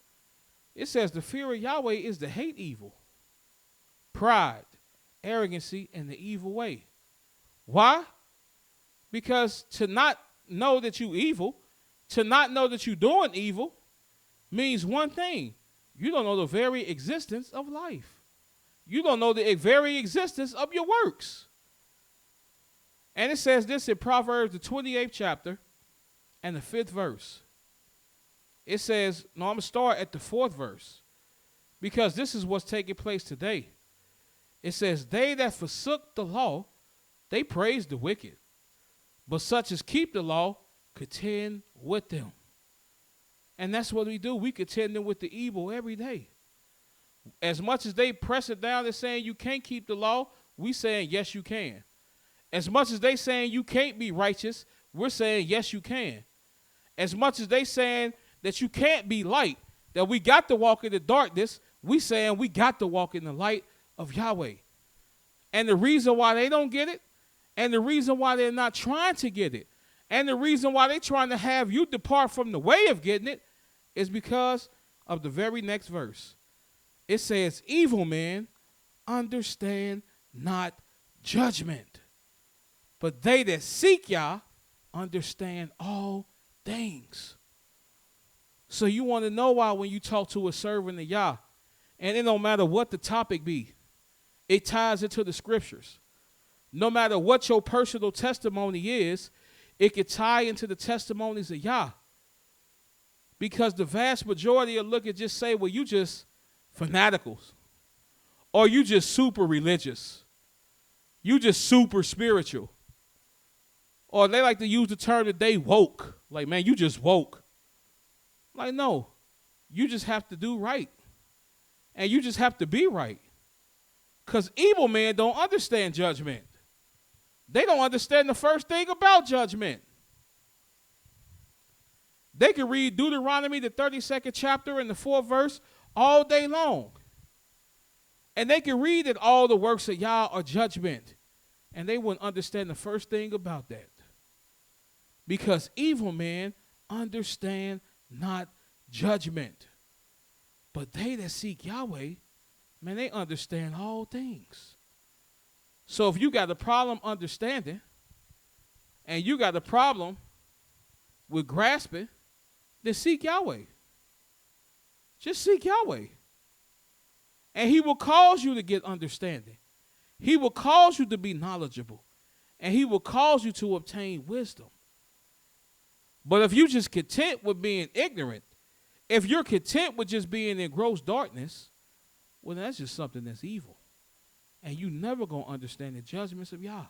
It says the fear of Yahweh is to hate evil, pride, arrogancy, and the evil way. Why? Because to not know that you evil, to not know that you're doing evil, means one thing. You don't know the very existence of life. You don't know the very existence of your works. And it says this in Proverbs, the 28th chapter, and the 5th verse. It says, no, I'm going to start at the 4th verse, because this is what's taking place today. It says, they that forsook the law, they praise the wicked, but such as keep the law contend with them. And that's what we do. We contend with the evil every day. As much as they press it down and saying you can't keep the law, we saying yes you can. As much as they saying you can't be righteous, we're saying yes you can. As much as they saying that you can't be light, that we got to walk in the darkness, we saying we got to walk in the light of Yahweh. And the reason why they don't get it, and the reason why they're not trying to get it, and the reason why they're trying to have you depart from the way of getting it, is because of the very next verse. It says, evil men understand not judgment. But they that seek Yah understand all things. So you want to know why when you talk to a servant of Yah, and it don't matter what the topic be, it ties into the scriptures. No matter what your personal testimony is, it can tie into the testimonies of Yah. Because the vast majority will look and just say, well, you just fanaticals. Or you just super religious. You just super spiritual. Or they like to use the term that they woke. Like, man, you just woke. Like, no. You just have to do right. And you just have to be right. Because evil men don't understand judgment. They don't understand the first thing about judgment. They can read Deuteronomy, the 32nd chapter and the 4th verse all day long. And they can read that all the works of Yah are judgment. And they wouldn't understand the first thing about that. Because evil men understand not judgment. But they that seek Yahweh, man, they understand all things. So if you got a problem understanding, and you got a problem with grasping, then seek Yahweh. Just seek Yahweh. And he will cause you to get understanding. He will cause you to be knowledgeable. And he will cause you to obtain wisdom. But if you're just content with being ignorant, if you're content with just being in gross darkness, well, that's just something that's evil. And you never going to understand the judgments of Yah.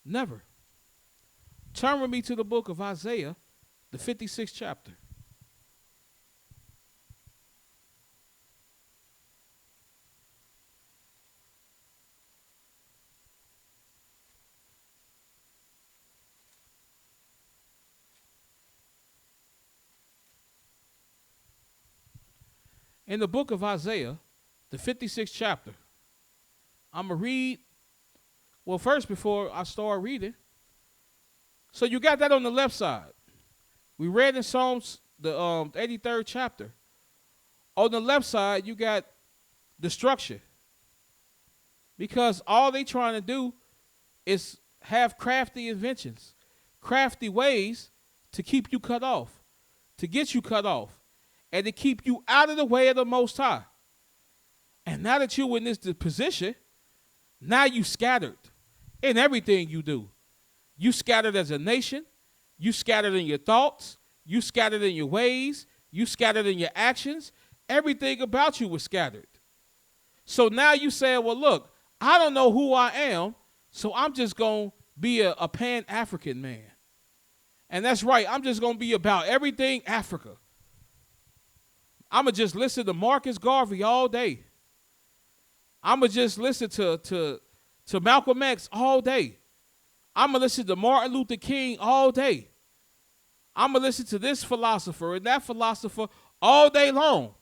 Never. Turn with me to the book of Isaiah, the 56th chapter. In the book of Isaiah, the 56th chapter, I'm going to read, well, first before I start reading. So you got that on the left side. We read in Psalms, the 83rd chapter. On the left side, you got destruction. Because all they trying to do is have crafty inventions, crafty ways to keep you cut off, to get you cut off, and to keep you out of the way of the Most High. And now that you're in this position, now you scattered in everything you do. You scattered as a nation. You scattered in your thoughts. You scattered in your ways. You scattered in your actions. Everything about you was scattered. So now you say, well, look, I don't know who I am, so I'm just going to be a Pan-African man. And that's right. I'm just going to be about everything Africa. I'm going to just listen to Marcus Garvey all day. I'm going to just listen to Malcolm X all day. I'm going to listen to Martin Luther King all day. I'm going to listen to this philosopher and that philosopher all day long.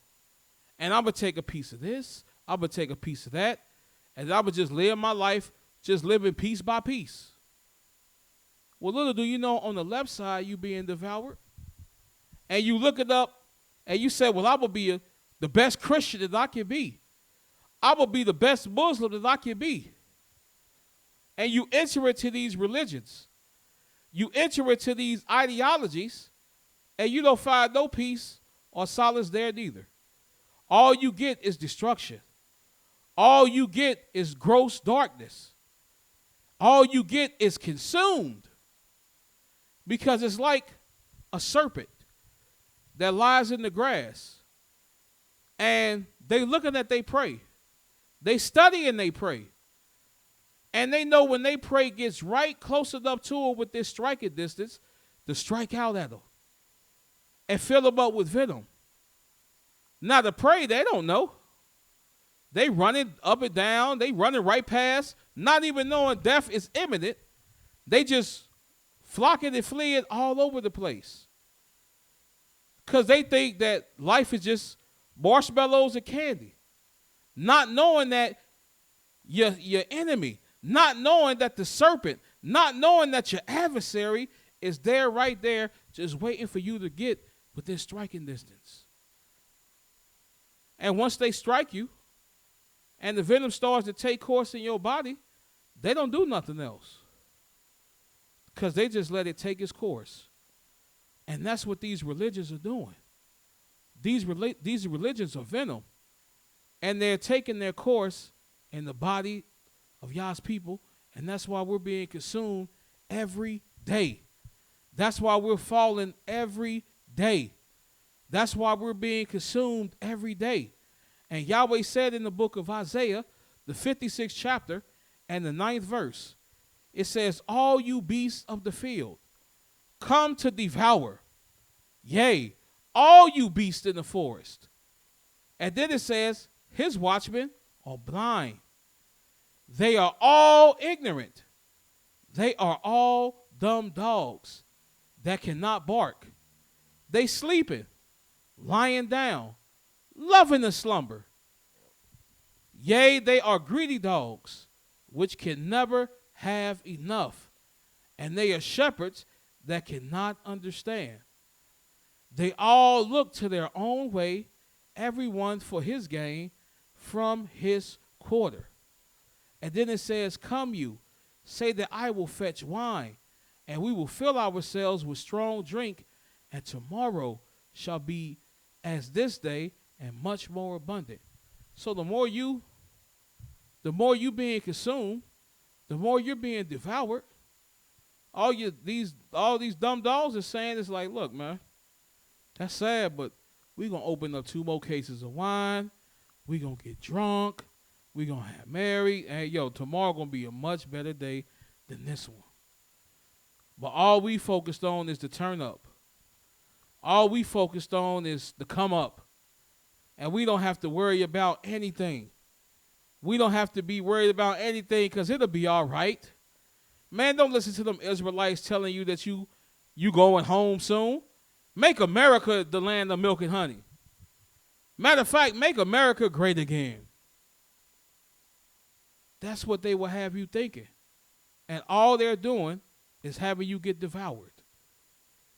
And I'm going to take a piece of this. I'm going to take a piece of that. And I'm going to just live my life just living piece by piece. Well, little do you know, on the left side, you being devoured. And you look it up and you say, well, I will be the best Christian that I can be. I will be the best Muslim that I can be. And you enter into these religions. You enter into these ideologies, and you don't find no peace or solace there neither. All you get is destruction. All you get is gross darkness. All you get is consumed. Because it's like a serpent that lies in the grass. And they looking at they prey. They study and they pray. And they know when they prey gets right close enough to it with this striking distance to strike out at them and fill them up with venom. Now the prey, they don't know. They running up and down. They running right past, not even knowing death is imminent. They just flocking and fleeing all over the place. Because they think that life is just marshmallows and candy. Not knowing that your enemy, not knowing that the serpent, not knowing that your adversary is there right there just waiting for you to get within striking distance. And once they strike you and the venom starts to take course in your body, they don't do nothing else. because they just let it take its course. And that's what these religions are doing. These religions are venom, and they're taking their course in the body of Yah's people, and that's why we're being consumed every day. That's why we're falling every day. That's why we're being consumed every day. And Yahweh said in the book of Isaiah, the 56th chapter and the 9th verse, it says, all you beasts of the field, come to devour. Yea, all you beasts in the forest. And then it says, his watchmen are blind. They are all ignorant. They are all dumb dogs that cannot bark. They sleeping, lying down, loving the slumber. Yea, they are greedy dogs, which can never have enough. And they are shepherds that cannot understand. They all look to their own way, everyone for his gain from his quarter. And then it says, come you, say that I will fetch wine, and we will fill ourselves with strong drink, and tomorrow shall be as this day and much more abundant. So the more you being consumed, the more you're being devoured. All these dumb dogs are saying is like, look, man, that's sad, but we're going to open up 2 more cases of wine. We're going to get drunk. We're going to have married. And, tomorrow going to be a much better day than this one. But all we focused on is the turn up. All we focused on is the come up. And we don't have to worry about anything. We don't have to be worried about anything because it'll be all right. Man, don't listen to them Israelites telling you that you going home soon. Make America the land of milk and honey. Matter of fact, make America great again. That's what they will have you thinking. And all they're doing is having you get devoured.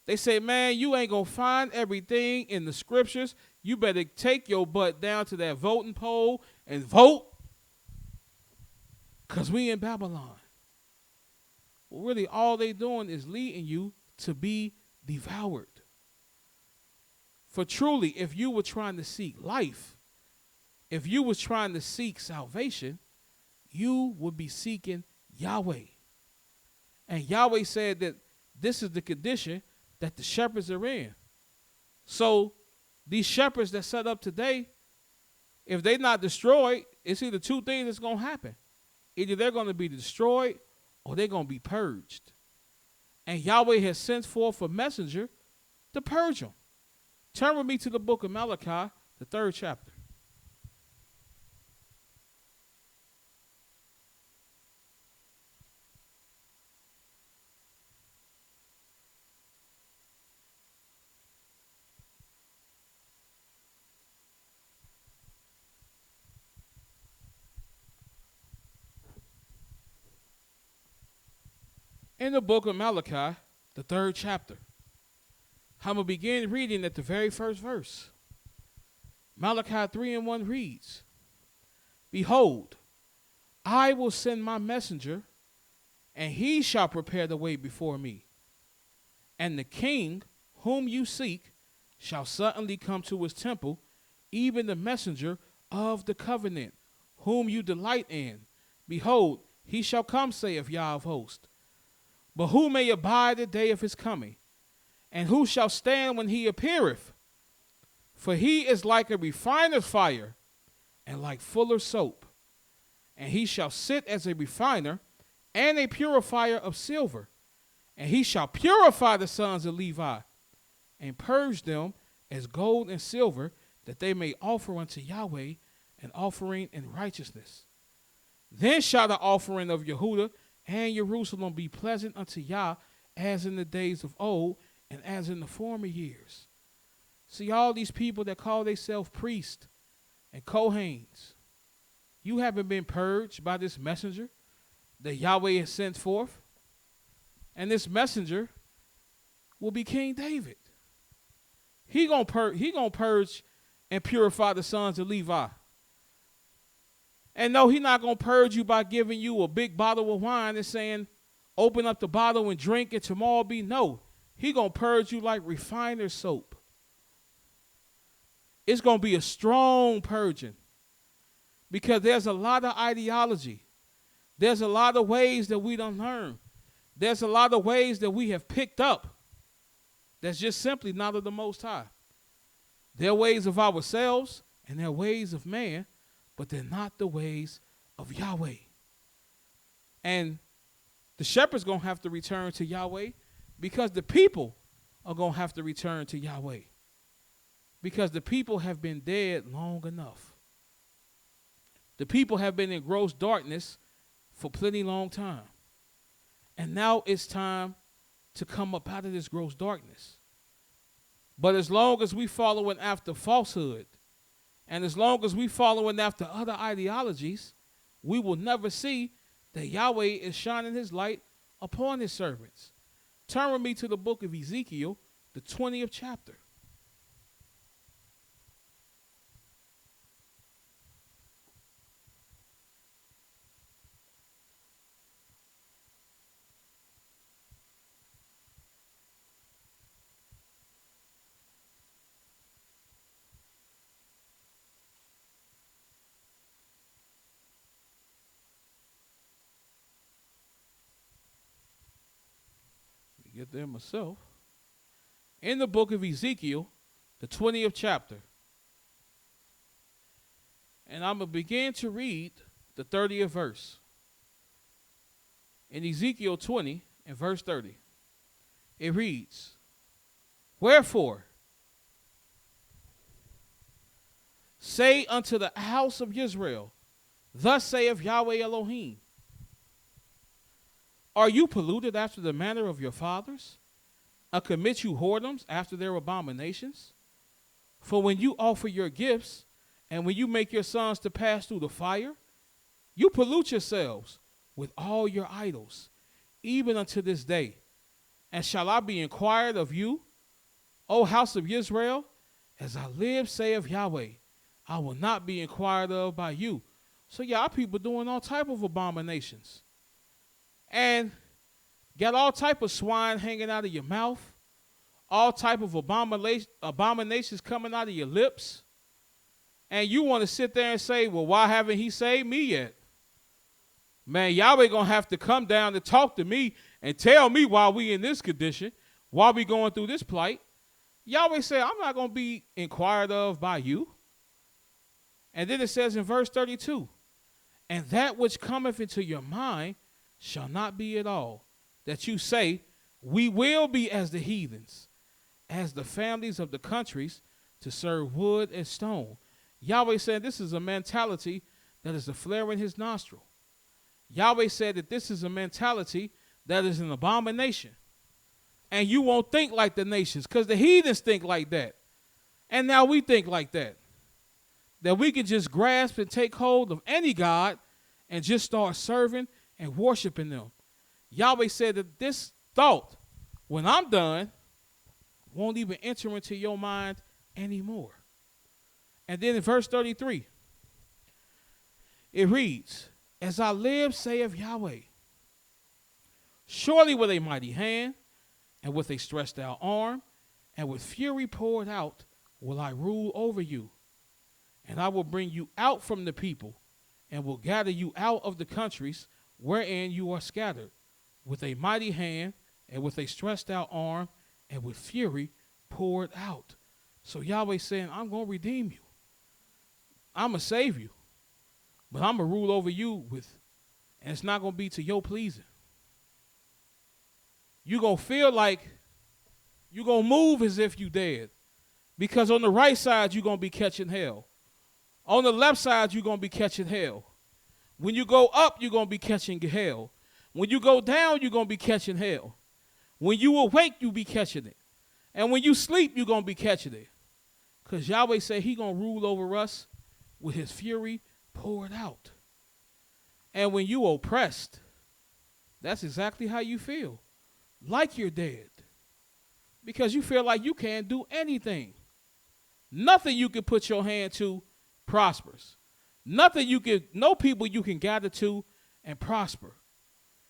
They say, man, you ain't going to find everything in the scriptures. You better take your butt down to that voting poll and vote because we in Babylon. Well, really, all they doing is leading you to be devoured. For truly, if you were trying to seek life, if you was trying to seek salvation, you would be seeking Yahweh. And Yahweh said that this is the condition that the shepherds are in. So these shepherds that set up today, if they're not destroyed, it's either 2 things that's going to happen. Either they're going to be destroyed or they're going to be purged. And Yahweh has sent forth a messenger to purge them. Turn with me to the book of Malachi, the 3rd chapter. In the book of Malachi, the 3rd chapter, I'm going to begin reading at the very first verse. Malachi 3:1 reads, behold, I will send my messenger, and he shall prepare the way before me. And the king whom you seek shall suddenly come to his temple, even the messenger of the covenant, whom you delight in. Behold, he shall come, saith Yah of hosts. But who may abide the day of his coming? And who shall stand when he appeareth? For he is like a refiner's fire, and like fuller's soap. And he shall sit as a refiner and a purifier of silver. And he shall purify the sons of Levi, and purge them as gold and silver, that they may offer unto Yahweh an offering in righteousness. Then shall the offering of Yehudah and Jerusalem be pleasant unto Yah, as in the days of old, and as in the former years. See, all these people that call themselves priests and Kohanes, you haven't been purged by this messenger that Yahweh has sent forth. And this messenger will be King David. He gonna purge and purify the sons of Levi. And no, he's not going to purge you by giving you a big bottle of wine and saying, open up the bottle and drink and tomorrow be no. He going to purge you like refiner's soap. It's going to be a strong purging because there's a lot of ideology. There's a lot of ways that we don't learn. There's a lot of ways that we have picked up that's just simply not of the Most High. They're ways of ourselves and they're ways of man, but they're not the ways of Yahweh. And the shepherd's going to have to return to Yahweh because the people are going to have to return to Yahweh because the people have been dead long enough. The people have been in gross darkness for plenty long time. And now it's time to come up out of this gross darkness. But as long as we following after falsehood, and as long as we following after other ideologies, we will never see that Yahweh is shining his light upon his servants. Turn with me to the book of Ezekiel, the 20th chapter. Get there myself. In the book of Ezekiel, the 20th chapter. And I'm going to begin to read the 30th verse. In Ezekiel 20 and verse 30, it reads, "Wherefore, say unto the house of Israel, thus saith Yahweh Elohim, are you polluted after the manner of your fathers, and commit you whoredoms after their abominations? For when you offer your gifts, and when you make your sons to pass through the fire, you pollute yourselves with all your idols, even unto this day. And shall I be inquired of you, O house of Israel? As I live, saith Yahweh, I will not be inquired of by you." So y'all people doing all type of abominations. And got all type of swine hanging out of your mouth, all type of abominations coming out of your lips. And you want to sit there and say, well, why haven't he saved me yet? Man, Yahweh going to have to come down and talk to me and tell me why we in this condition, why we going through this plight. Yahweh said, I'm not going to be inquired of by you. And then it says in verse 32, "And that which cometh into your mind shall not be at all, that you say, we will be as the heathens, as the families of the countries, to serve wood and stone." Yahweh said this is a mentality that is a flare in his nostril. Yahweh said that this is a mentality that is an abomination. And you won't think like the nations, because the heathens think like that. And now we think like that. That we can just grasp and take hold of any God and just start serving and worshiping them. Yahweh said that this thought, when I'm done, won't even enter into your mind anymore. And then in verse 33, it reads, "As I live, saith Yahweh, surely with a mighty hand, and with a stretched out arm, and with fury poured out, will I rule over you. And I will bring you out from the people, and will gather you out of the countries wherein you are scattered, with a mighty hand, and with a stretched out arm, and with fury poured out." So Yahweh saying, I'm going to redeem you. I'm going to save you. But I'm going to rule over you and it's not going to be to your pleasing. You're going to feel like you're going to move as if you dead. Because on the right side, you're going to be catching hell. On the left side, you're going to be catching hell. When you go up, you're going to be catching hell. When you go down, you're going to be catching hell. When you awake, you'll be catching it. And when you sleep, you're going to be catching it. Because Yahweh said he's going to rule over us with his fury poured out. And when you oppressed, that's exactly how you feel. Like you're dead. Because you feel like you can't do anything. Nothing you can put your hand to prospers. No people you can gather to and prosper.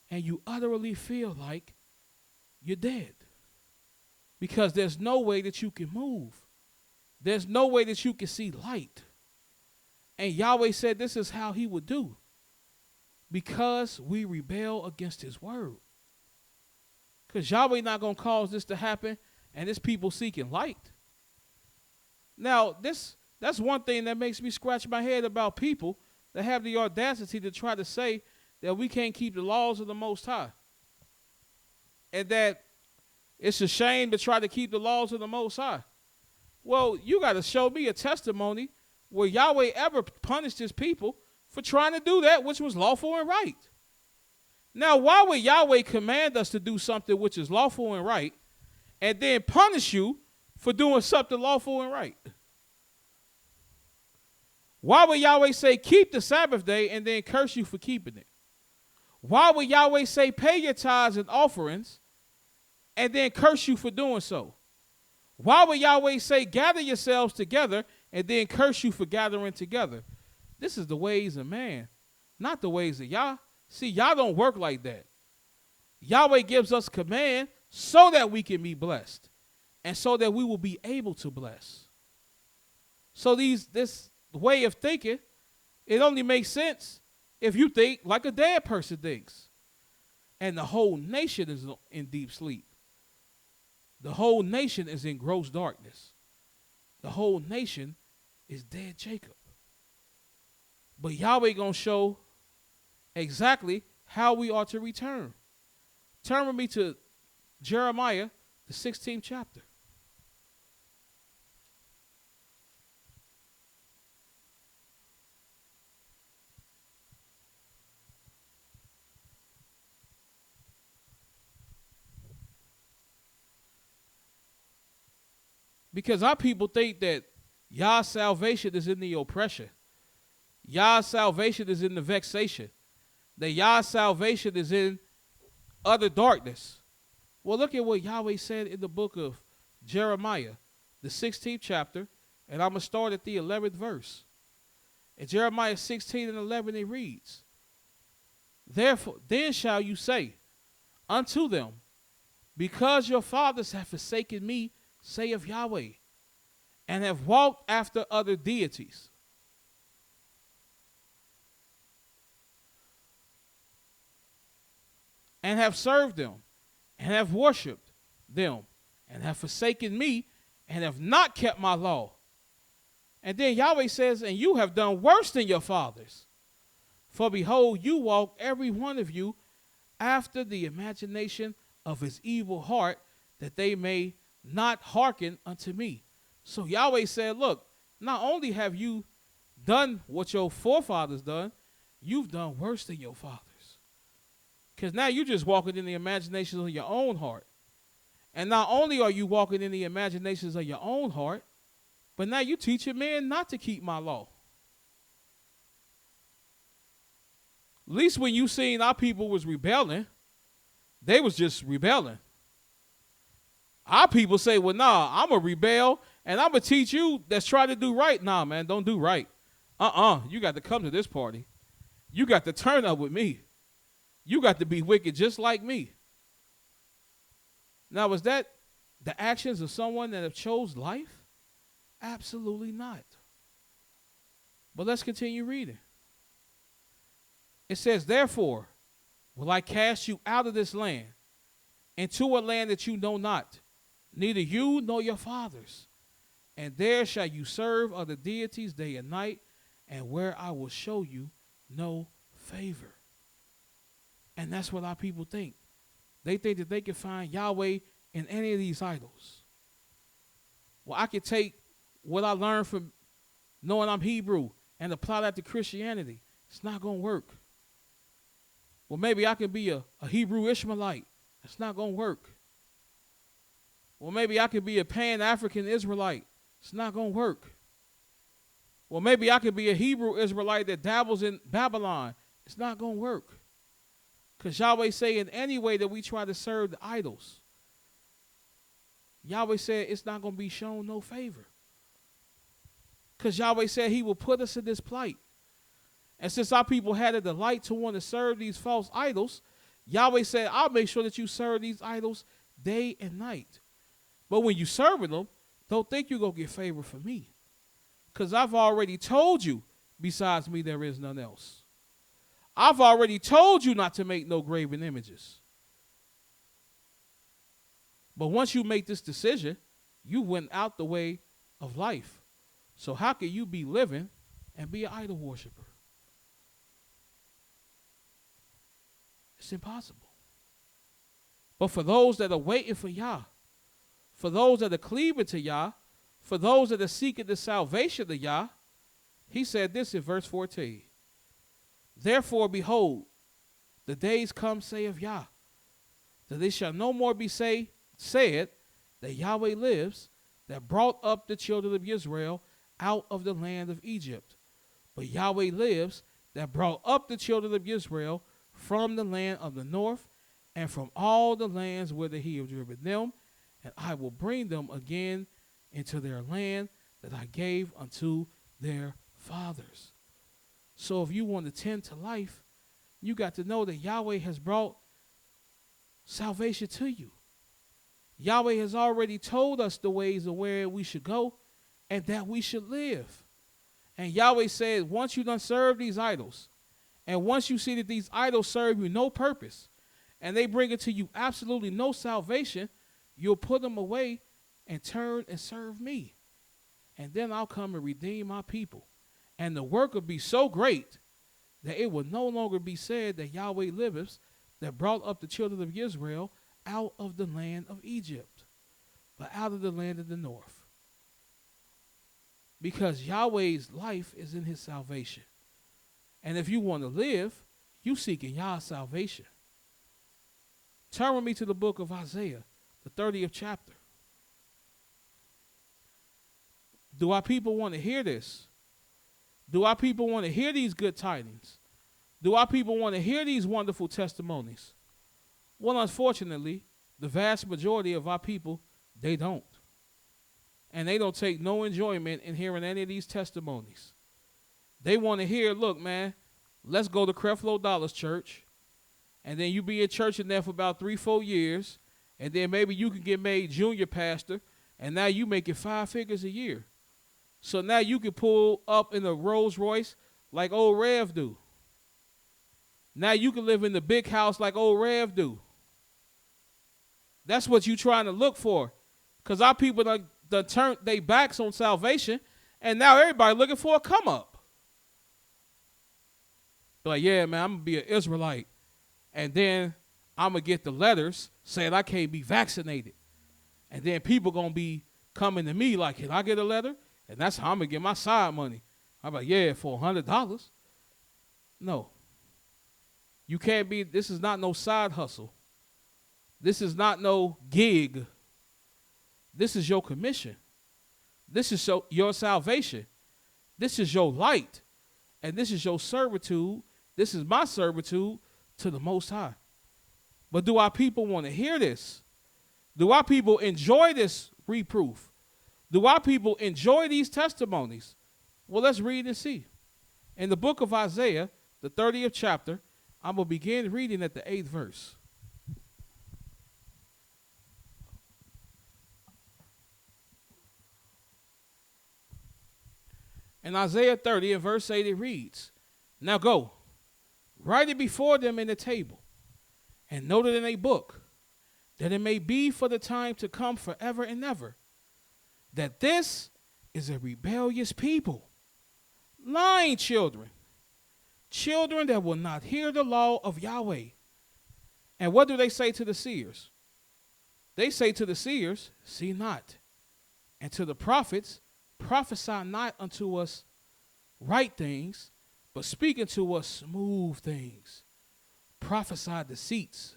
and you utterly feel like you're dead. Because there's no way that you can move. There's no way that you can see light. And Yahweh said this is how he would do. Because we rebel against his word. Because Yahweh not going to cause this to happen and this people seeking light. Now, that's one thing that makes me scratch my head about people that have the audacity to try to say that we can't keep the laws of the Most High. And that it's a shame to try to keep the laws of the Most High. Well, you got to show me a testimony where Yahweh ever punished his people for trying to do that which was lawful and right. Now, why would Yahweh command us to do something which is lawful and right and then punish you for doing something lawful and right? Why would Yahweh say keep the Sabbath day and then curse you for keeping it? Why would Yahweh say pay your tithes and offerings and then curse you for doing so? Why would Yahweh say gather yourselves together and then curse you for gathering together? This is the ways of man, not the ways of Yah. See, Yah don't work like that. Yahweh gives us command so that we can be blessed and so that we will be able to bless. So this way of thinking, it only makes sense if you think like a dead person thinks. And the whole nation is in deep sleep. The whole nation is in gross darkness. The whole nation is dead Jacob. But Yahweh going to show exactly how we are to return. Turn with me to Jeremiah, the 16th chapter. Because our people think that Yah's salvation is in the oppression. Yah's salvation is in the vexation. That Yah's salvation is in utter darkness. Well, look at what Yahweh said in the book of Jeremiah, the 16th chapter, and I'm going to start at the 11th verse. In Jeremiah 16 and 11, it reads, Therefore, then shall you say unto them, because your fathers have forsaken me, saith Yahweh, and have walked after other deities. And have served them, and have worshipped them, and have forsaken me, and have not kept my law. And then Yahweh says, and you have done worse than your fathers. For behold, you walk every one of you after the imagination of his evil heart, that they may not hearken unto me. So Yahweh said, look, not only have you done what your forefathers done, you've done worse than your fathers. Because now you're just walking in the imaginations of your own heart. And not only are you walking in the imaginations of your own heart, but now you teaching men not to keep my law. At least when you seen our people was rebelling, they was just rebelling. Our people say, well, nah, I'm going to rebel, and I'm going to teach you that's trying to do right. Nah, man, don't do right. You got to come to this party. You got to turn up with me. You got to be wicked just like me. Now, was that the actions of someone that have chose life? Absolutely not. But let's continue reading. It says, therefore, will I cast you out of this land, into a land that you know not, neither you nor your fathers. And there shall you serve other deities day and night, and where I will show you no favor. And that's what our people think. They think that they can find Yahweh in any of these idols. Well, I could take what I learned from knowing I'm Hebrew and apply that to Christianity. It's not going to work. Well, maybe I can be a Hebrew Ishmaelite. It's not going to work. Well, maybe I could be a Pan-African Israelite. It's not going to work. Well, maybe I could be a Hebrew Israelite that dabbles in Babylon. It's not going to work. Because Yahweh say in any way that we try to serve the idols, Yahweh said it's not going to be shown no favor. Because Yahweh said he will put us in this plight. And since our people had a delight to want to serve these false idols, Yahweh said, I'll make sure that you serve these idols day and night. But when you serving them, don't think you're going to get favor from me. Because I've already told you, besides me, there is none else. I've already told you not to make no graven images. But once you make this decision, you went out the way of life. So how can you be living and be an idol worshiper? It's impossible. But for those that are waiting for Yah, for those that are cleaving to Yah, for those that are seeking the salvation of Yah, he said this in verse 14. Therefore, behold, the days come, saith Yah, that it shall no more be said that Yahweh lives, that brought up the children of Israel out of the land of Egypt. But Yahweh lives, that brought up the children of Israel from the land of the north, and from all the lands whither he have driven them, and I will bring them again into their land that I gave unto their fathers. So if you want to tend to life, you got to know that Yahweh has brought salvation to you. Yahweh has already told us the ways of where we should go and that we should live. And Yahweh said, once you done serve these idols, and once you see that these idols serve you no purpose, and they bring it to you absolutely no salvation, you'll put them away and turn and serve me. And then I'll come and redeem my people. And the work will be so great that it will no longer be said that Yahweh liveth, that brought up the children of Israel out of the land of Egypt, but out of the land of the north. Because Yahweh's life is in his salvation. And if you want to live, you seeking Yah's salvation. Turn with me to the book of Isaiah, the 30th chapter. Do our people want to hear this? Do our people want to hear these good tidings? Do our people want to hear these wonderful testimonies? Well, unfortunately, the vast majority of our people, they don't. And they don't take no enjoyment in hearing any of these testimonies. They want to hear, look, man, let's go to Creflo Dollar's church. And then you be in church in there for about 3-4 years. And then maybe you can get made junior pastor. And now you making 5 figures a year. So now you can pull up in a Rolls Royce like old Rev do. Now you can live in the big house like old Rev do. That's what you trying to look for. Because our people done turned their backs on salvation. And now everybody looking for a come up. Like, yeah, man, I'm going to be an Israelite. And then I'm going to get the letters saying I can't be vaccinated. And then people going to be coming to me like, can I get a letter? And that's how I'm going to get my side money. I'm like, yeah, for $100. No. You can't be, this is not no side hustle. This is not no gig. This is your commission. This is your salvation. This is your light. And this is your servitude. This is my servitude to the Most High. But do our people want to hear this? Do our people enjoy this reproof? Do our people enjoy these testimonies? Well, let's read and see. In the book of Isaiah, the 30th chapter, I'm going to begin reading at the 8th verse. In Isaiah 30 and verse 8 it reads, now go, write it before them in the table, and note it in a book, that it may be for the time to come forever and ever, that this is a rebellious people, lying children, children that will not hear the law of Yahweh. And what do they say to the seers? They say to the seers, see not, and to the prophets, prophesy not unto us right things, but speak unto us smooth things. Prophesy deceits.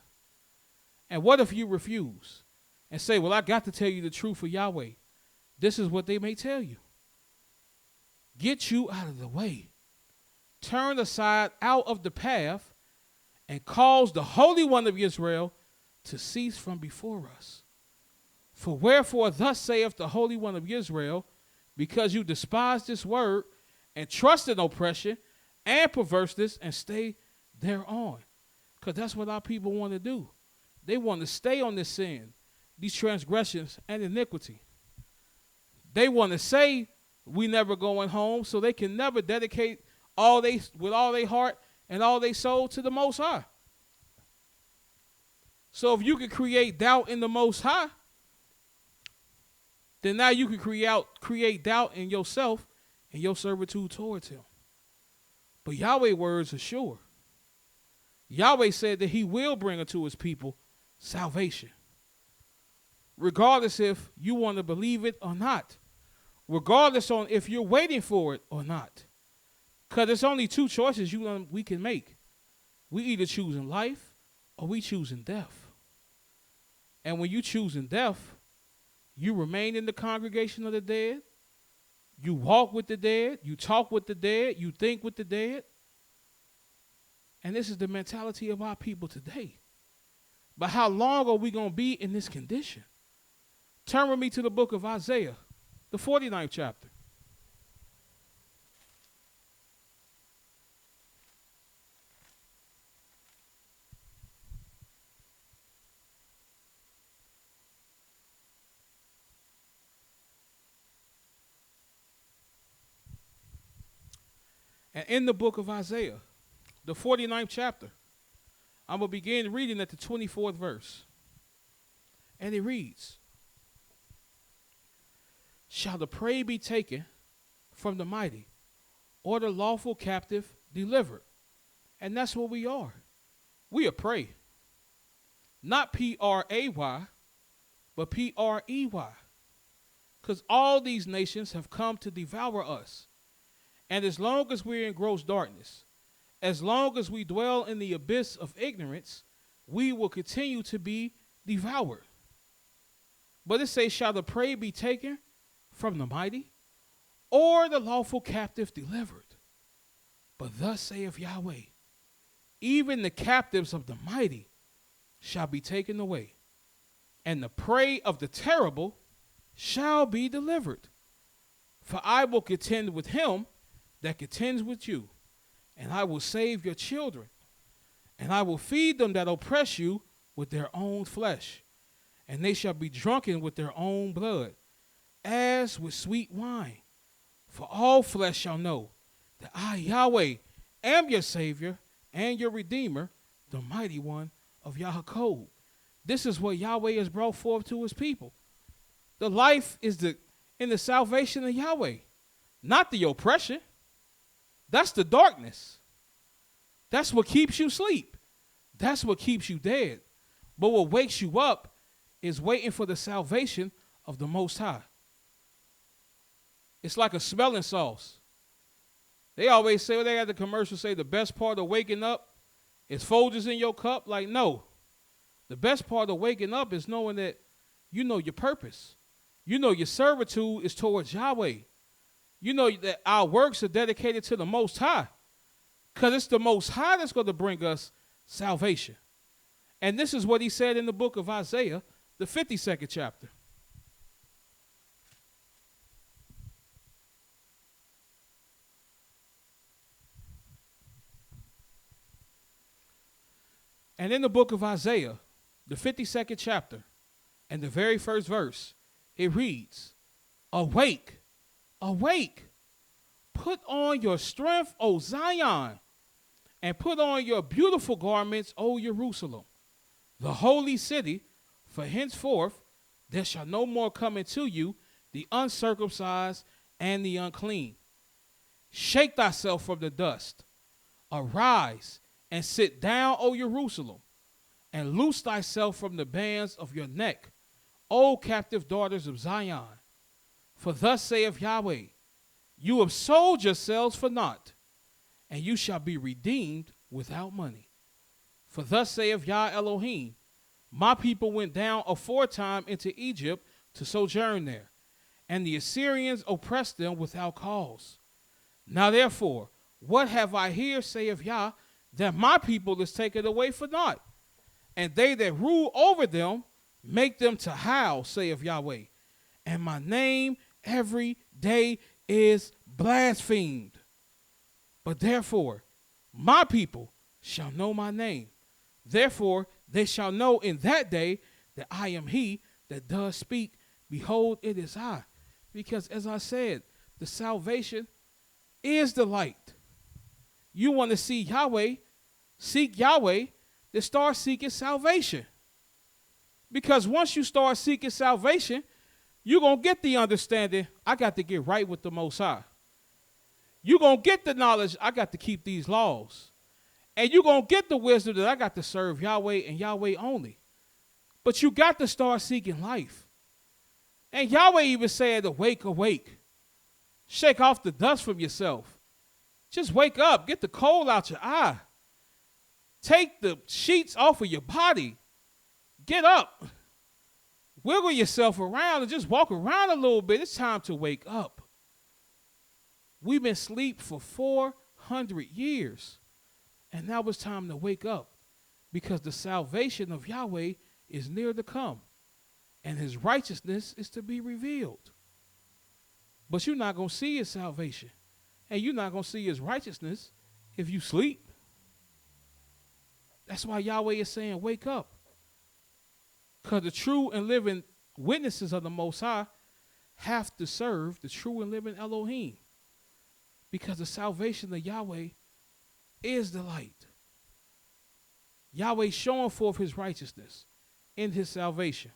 And what if you refuse and say, well, I got to tell you the truth of Yahweh? This is what they may tell you. Get you out of the way. Turn aside out of the path and cause the Holy One of Israel to cease from before us. For wherefore thus saith the Holy One of Israel, because you despise this word and trust in oppression and perverseness and stay thereon. Because that's what our people want to do. They want to stay on this sin, these transgressions and iniquity. They want to say we never going home, so they can never dedicate with all their heart and all their soul to the Most High. So if you can create doubt in the Most High, then now you can create doubt in yourself and your servitude towards him. But Yahweh's words are sure. Yahweh said that he will bring unto his people salvation. Regardless if you want to believe it or not. Regardless on if you're waiting for it or not. Because there's only two choices we can make. We either choosing life or we choosing death. And when you choosing death, you remain in the congregation of the dead. You walk with the dead. You talk with the dead. You think with the dead. And this is the mentality of our people today. But how long are we going to be in this condition? Turn with me to the book of Isaiah, the 49th chapter. And in the book of Isaiah, the 49th chapter, I'm going to begin reading at the 24th verse. And it reads, shall the prey be taken from the mighty, or the lawful captive delivered? And that's what we are. We are prey. Not P-R-A-Y, but P-R-E-Y. Because all these nations have come to devour us. And as long as we're in gross darkness, as long as we dwell in the abyss of ignorance, we will continue to be devoured. But it says, shall the prey be taken from the mighty, or the lawful captive delivered? But thus saith Yahweh, even the captives of the mighty shall be taken away, and the prey of the terrible shall be delivered. For I will contend with him that contends with you, and I will save your children, and I will feed them that oppress you with their own flesh, and they shall be drunken with their own blood, as with sweet wine. For all flesh shall know that I, Yahweh, am your Savior and your Redeemer, the mighty one of Yaakov. This is what Yahweh has brought forth to his people. The life is in the salvation of Yahweh, not the oppression. That's the darkness. That's what keeps you asleep. That's what keeps you dead. But what wakes you up is waiting for the salvation of the Most High. It's like a smelling sauce. They always say, they had the commercial say, the best part of waking up is Folgers in your cup. Like, no. The best part of waking up is knowing that you know your purpose. You know your servitude is towards Yahweh. You know that our works are dedicated to the Most High, because it's the Most High that's going to bring us salvation. And this is what he said in the book of Isaiah, the 52nd chapter. And in the book of Isaiah, the 52nd chapter, and the very first verse, it reads, awake. Awake, put on your strength, O Zion, and put on your beautiful garments, O Jerusalem, the holy city, for henceforth there shall no more come into you the uncircumcised and the unclean. Shake thyself from the dust, arise and sit down, O Jerusalem, and loose thyself from the bands of your neck, O captive daughters of Zion. For thus saith Yahweh, you have sold yourselves for naught, and you shall be redeemed without money. For thus saith Yah Elohim, my people went down aforetime into Egypt to sojourn there, and the Assyrians oppressed them without cause. Now therefore, what have I here, saith Yah, that my people is taken away for naught, and they that rule over them make them to howl, saith Yahweh, and my name every day is blasphemed. But therefore, my people shall know my name, Therefore, they shall know in that day that I am he that does speak. Behold, it is I. Because as I said, the salvation is the light. You want to see Yahweh, seek Yahweh, then start seeking salvation. Because once you start seeking salvation, you're going to get the understanding, I got to get right with the Most High. You're going to get the knowledge, I got to keep these laws. And you're going to get the wisdom that I got to serve Yahweh and Yahweh only. But you got to start seeking life. And Yahweh even said, awake, awake. Shake off the dust from yourself. Just wake up. Get the coal out your eye. Take the sheets off of your body. Get up. Wiggle yourself around and just walk around a little bit. It's time to wake up. We've been asleep for 400 years. And now it's time to wake up. Because the salvation of Yahweh is near to come. And his righteousness is to be revealed. But you're not going to see his salvation. And you're not going to see his righteousness if you sleep. That's why Yahweh is saying, wake up. Because the true and living witnesses of the Most High have to serve the true and living Elohim. Because the salvation of Yahweh is the light. Yahweh showing forth his righteousness in his salvation.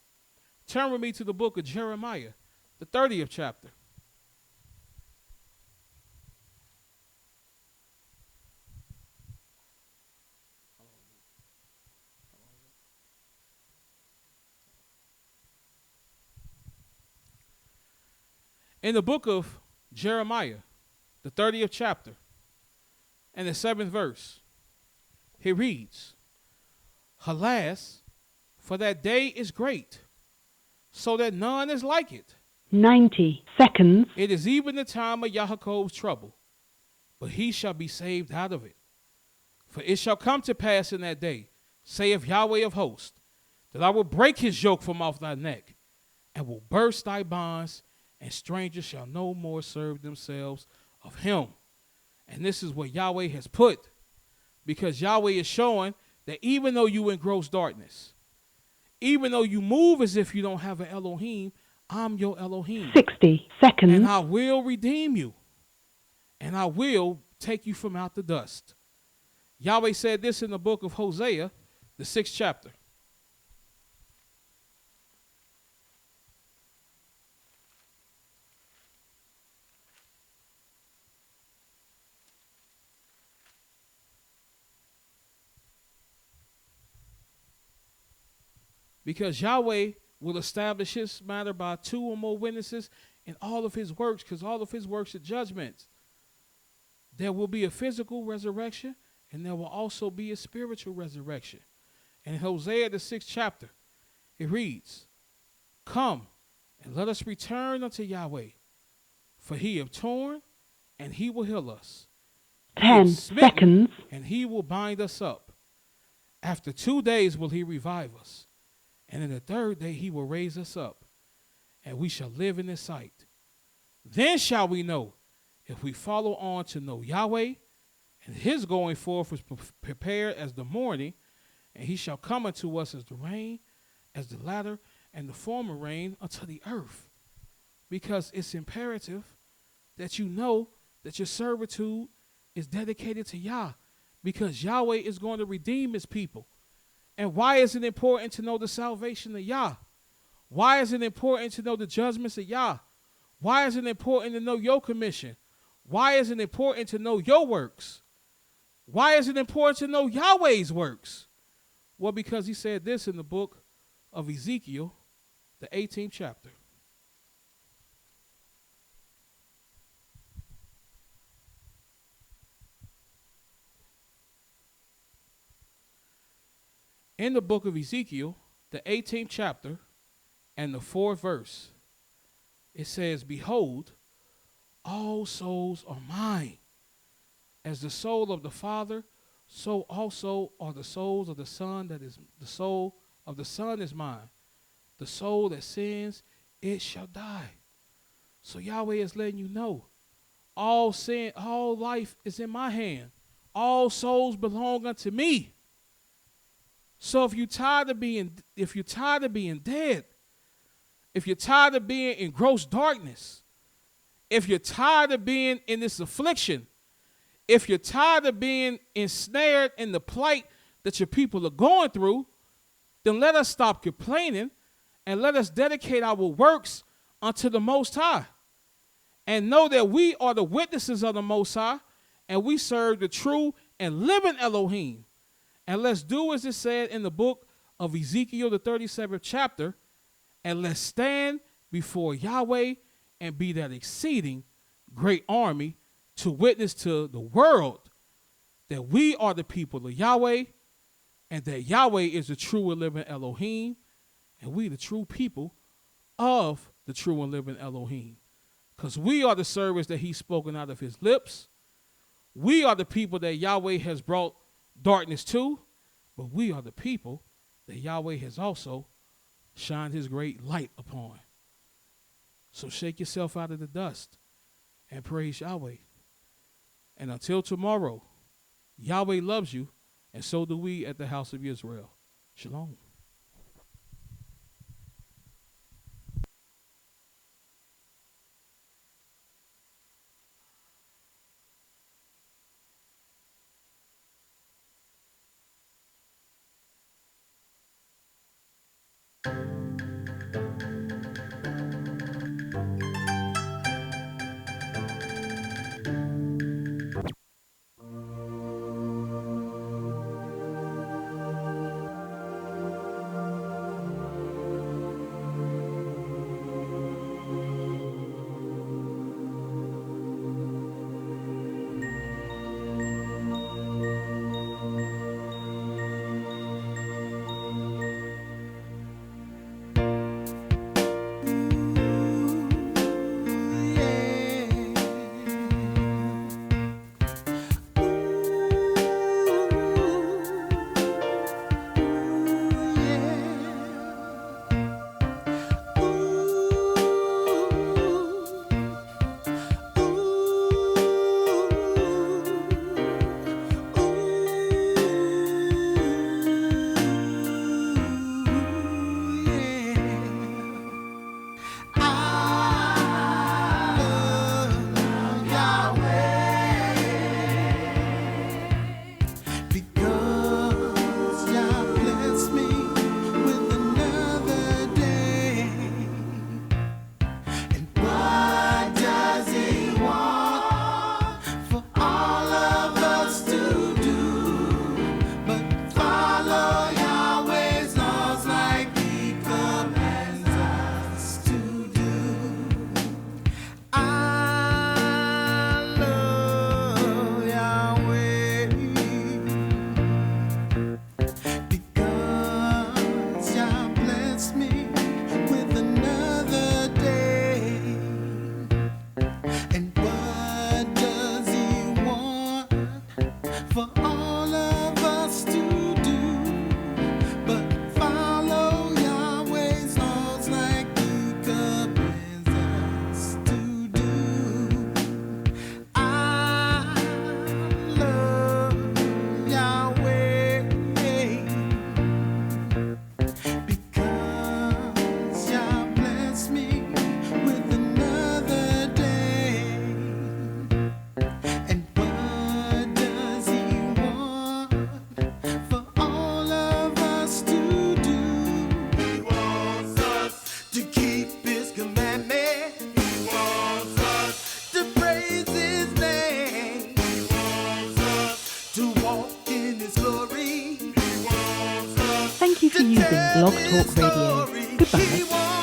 Turn with me to the book of Jeremiah, the 30th chapter. In the book of Jeremiah, the 30th chapter, and the 7th verse, he reads, Alas, for that day is great, so that none is like it. 90 seconds. It is even the time of Yaakov's trouble, but he shall be saved out of it. For it shall come to pass in that day, saith Yahweh of hosts, that I will break his yoke from off thy neck, and will burst thy bonds, and strangers shall no more serve themselves of him. And this is what Yahweh has put, because Yahweh is showing that even though you in gross darkness, even though you move as if you don't have an Elohim, I'm your Elohim. 60 seconds. And I will redeem you. And I will take you from out the dust. Yahweh said this in the book of Hosea, the 6th chapter. Because Yahweh will establish his matter by 2 or more witnesses in all of his works, because all of his works are judgments. There will be a physical resurrection, and there will also be a spiritual resurrection. And in Hosea, the 6th chapter, it reads, Come, and let us return unto Yahweh, for he hath torn, and he will heal us. 10 seconds. And he will bind us up. After 2 days will he revive us. And in the 3rd day he will raise us up, and we shall live in his sight. Then shall we know, if we follow on to know Yahweh, and his going forth was prepared as the morning, and he shall come unto us as the rain, as the latter and the former rain unto the earth. Because it's imperative that you know that your servitude is dedicated to Yah, because Yahweh is going to redeem his people. And why is it important to know the salvation of Yah? Why is it important to know the judgments of Yah? Why is it important to know your commission? Why is it important to know your works? Why is it important to know Yahweh's works? Well, because he said this in the book of Ezekiel, the 18th chapter. In the book of Ezekiel, the 18th chapter, and the 4th verse, it says, Behold, all souls are mine. As the soul of the Father, so also are the souls of the Son. That is, the soul of the Son is mine. The soul that sins, it shall die. So Yahweh is letting you know, all sin, all life is in my hand. All souls belong unto me. So if you're tired of being dead, if you're tired of being in gross darkness, if you're tired of being in this affliction, if you're tired of being ensnared in the plight that your people are going through, then let us stop complaining and let us dedicate our works unto the Most High. And know that we are the witnesses of the Most High, and we serve the true and living Elohim. And let's do as it said in the book of Ezekiel, the 37th chapter, and let's stand before Yahweh and be that exceeding great army to witness to the world that we are the people of Yahweh and that Yahweh is the true and living Elohim, and we the true people of the true and living Elohim. Because we are the servants that he's spoken out of his lips. We are the people that Yahweh has brought darkness to, but we are the people that Yahweh has also shined his great light upon. So shake yourself out of the dust and praise Yahweh. And until tomorrow, Yahweh loves you, and so do we at the house of Israel. Shalom. Thank you for using Blog Talk Radio. Goodbye.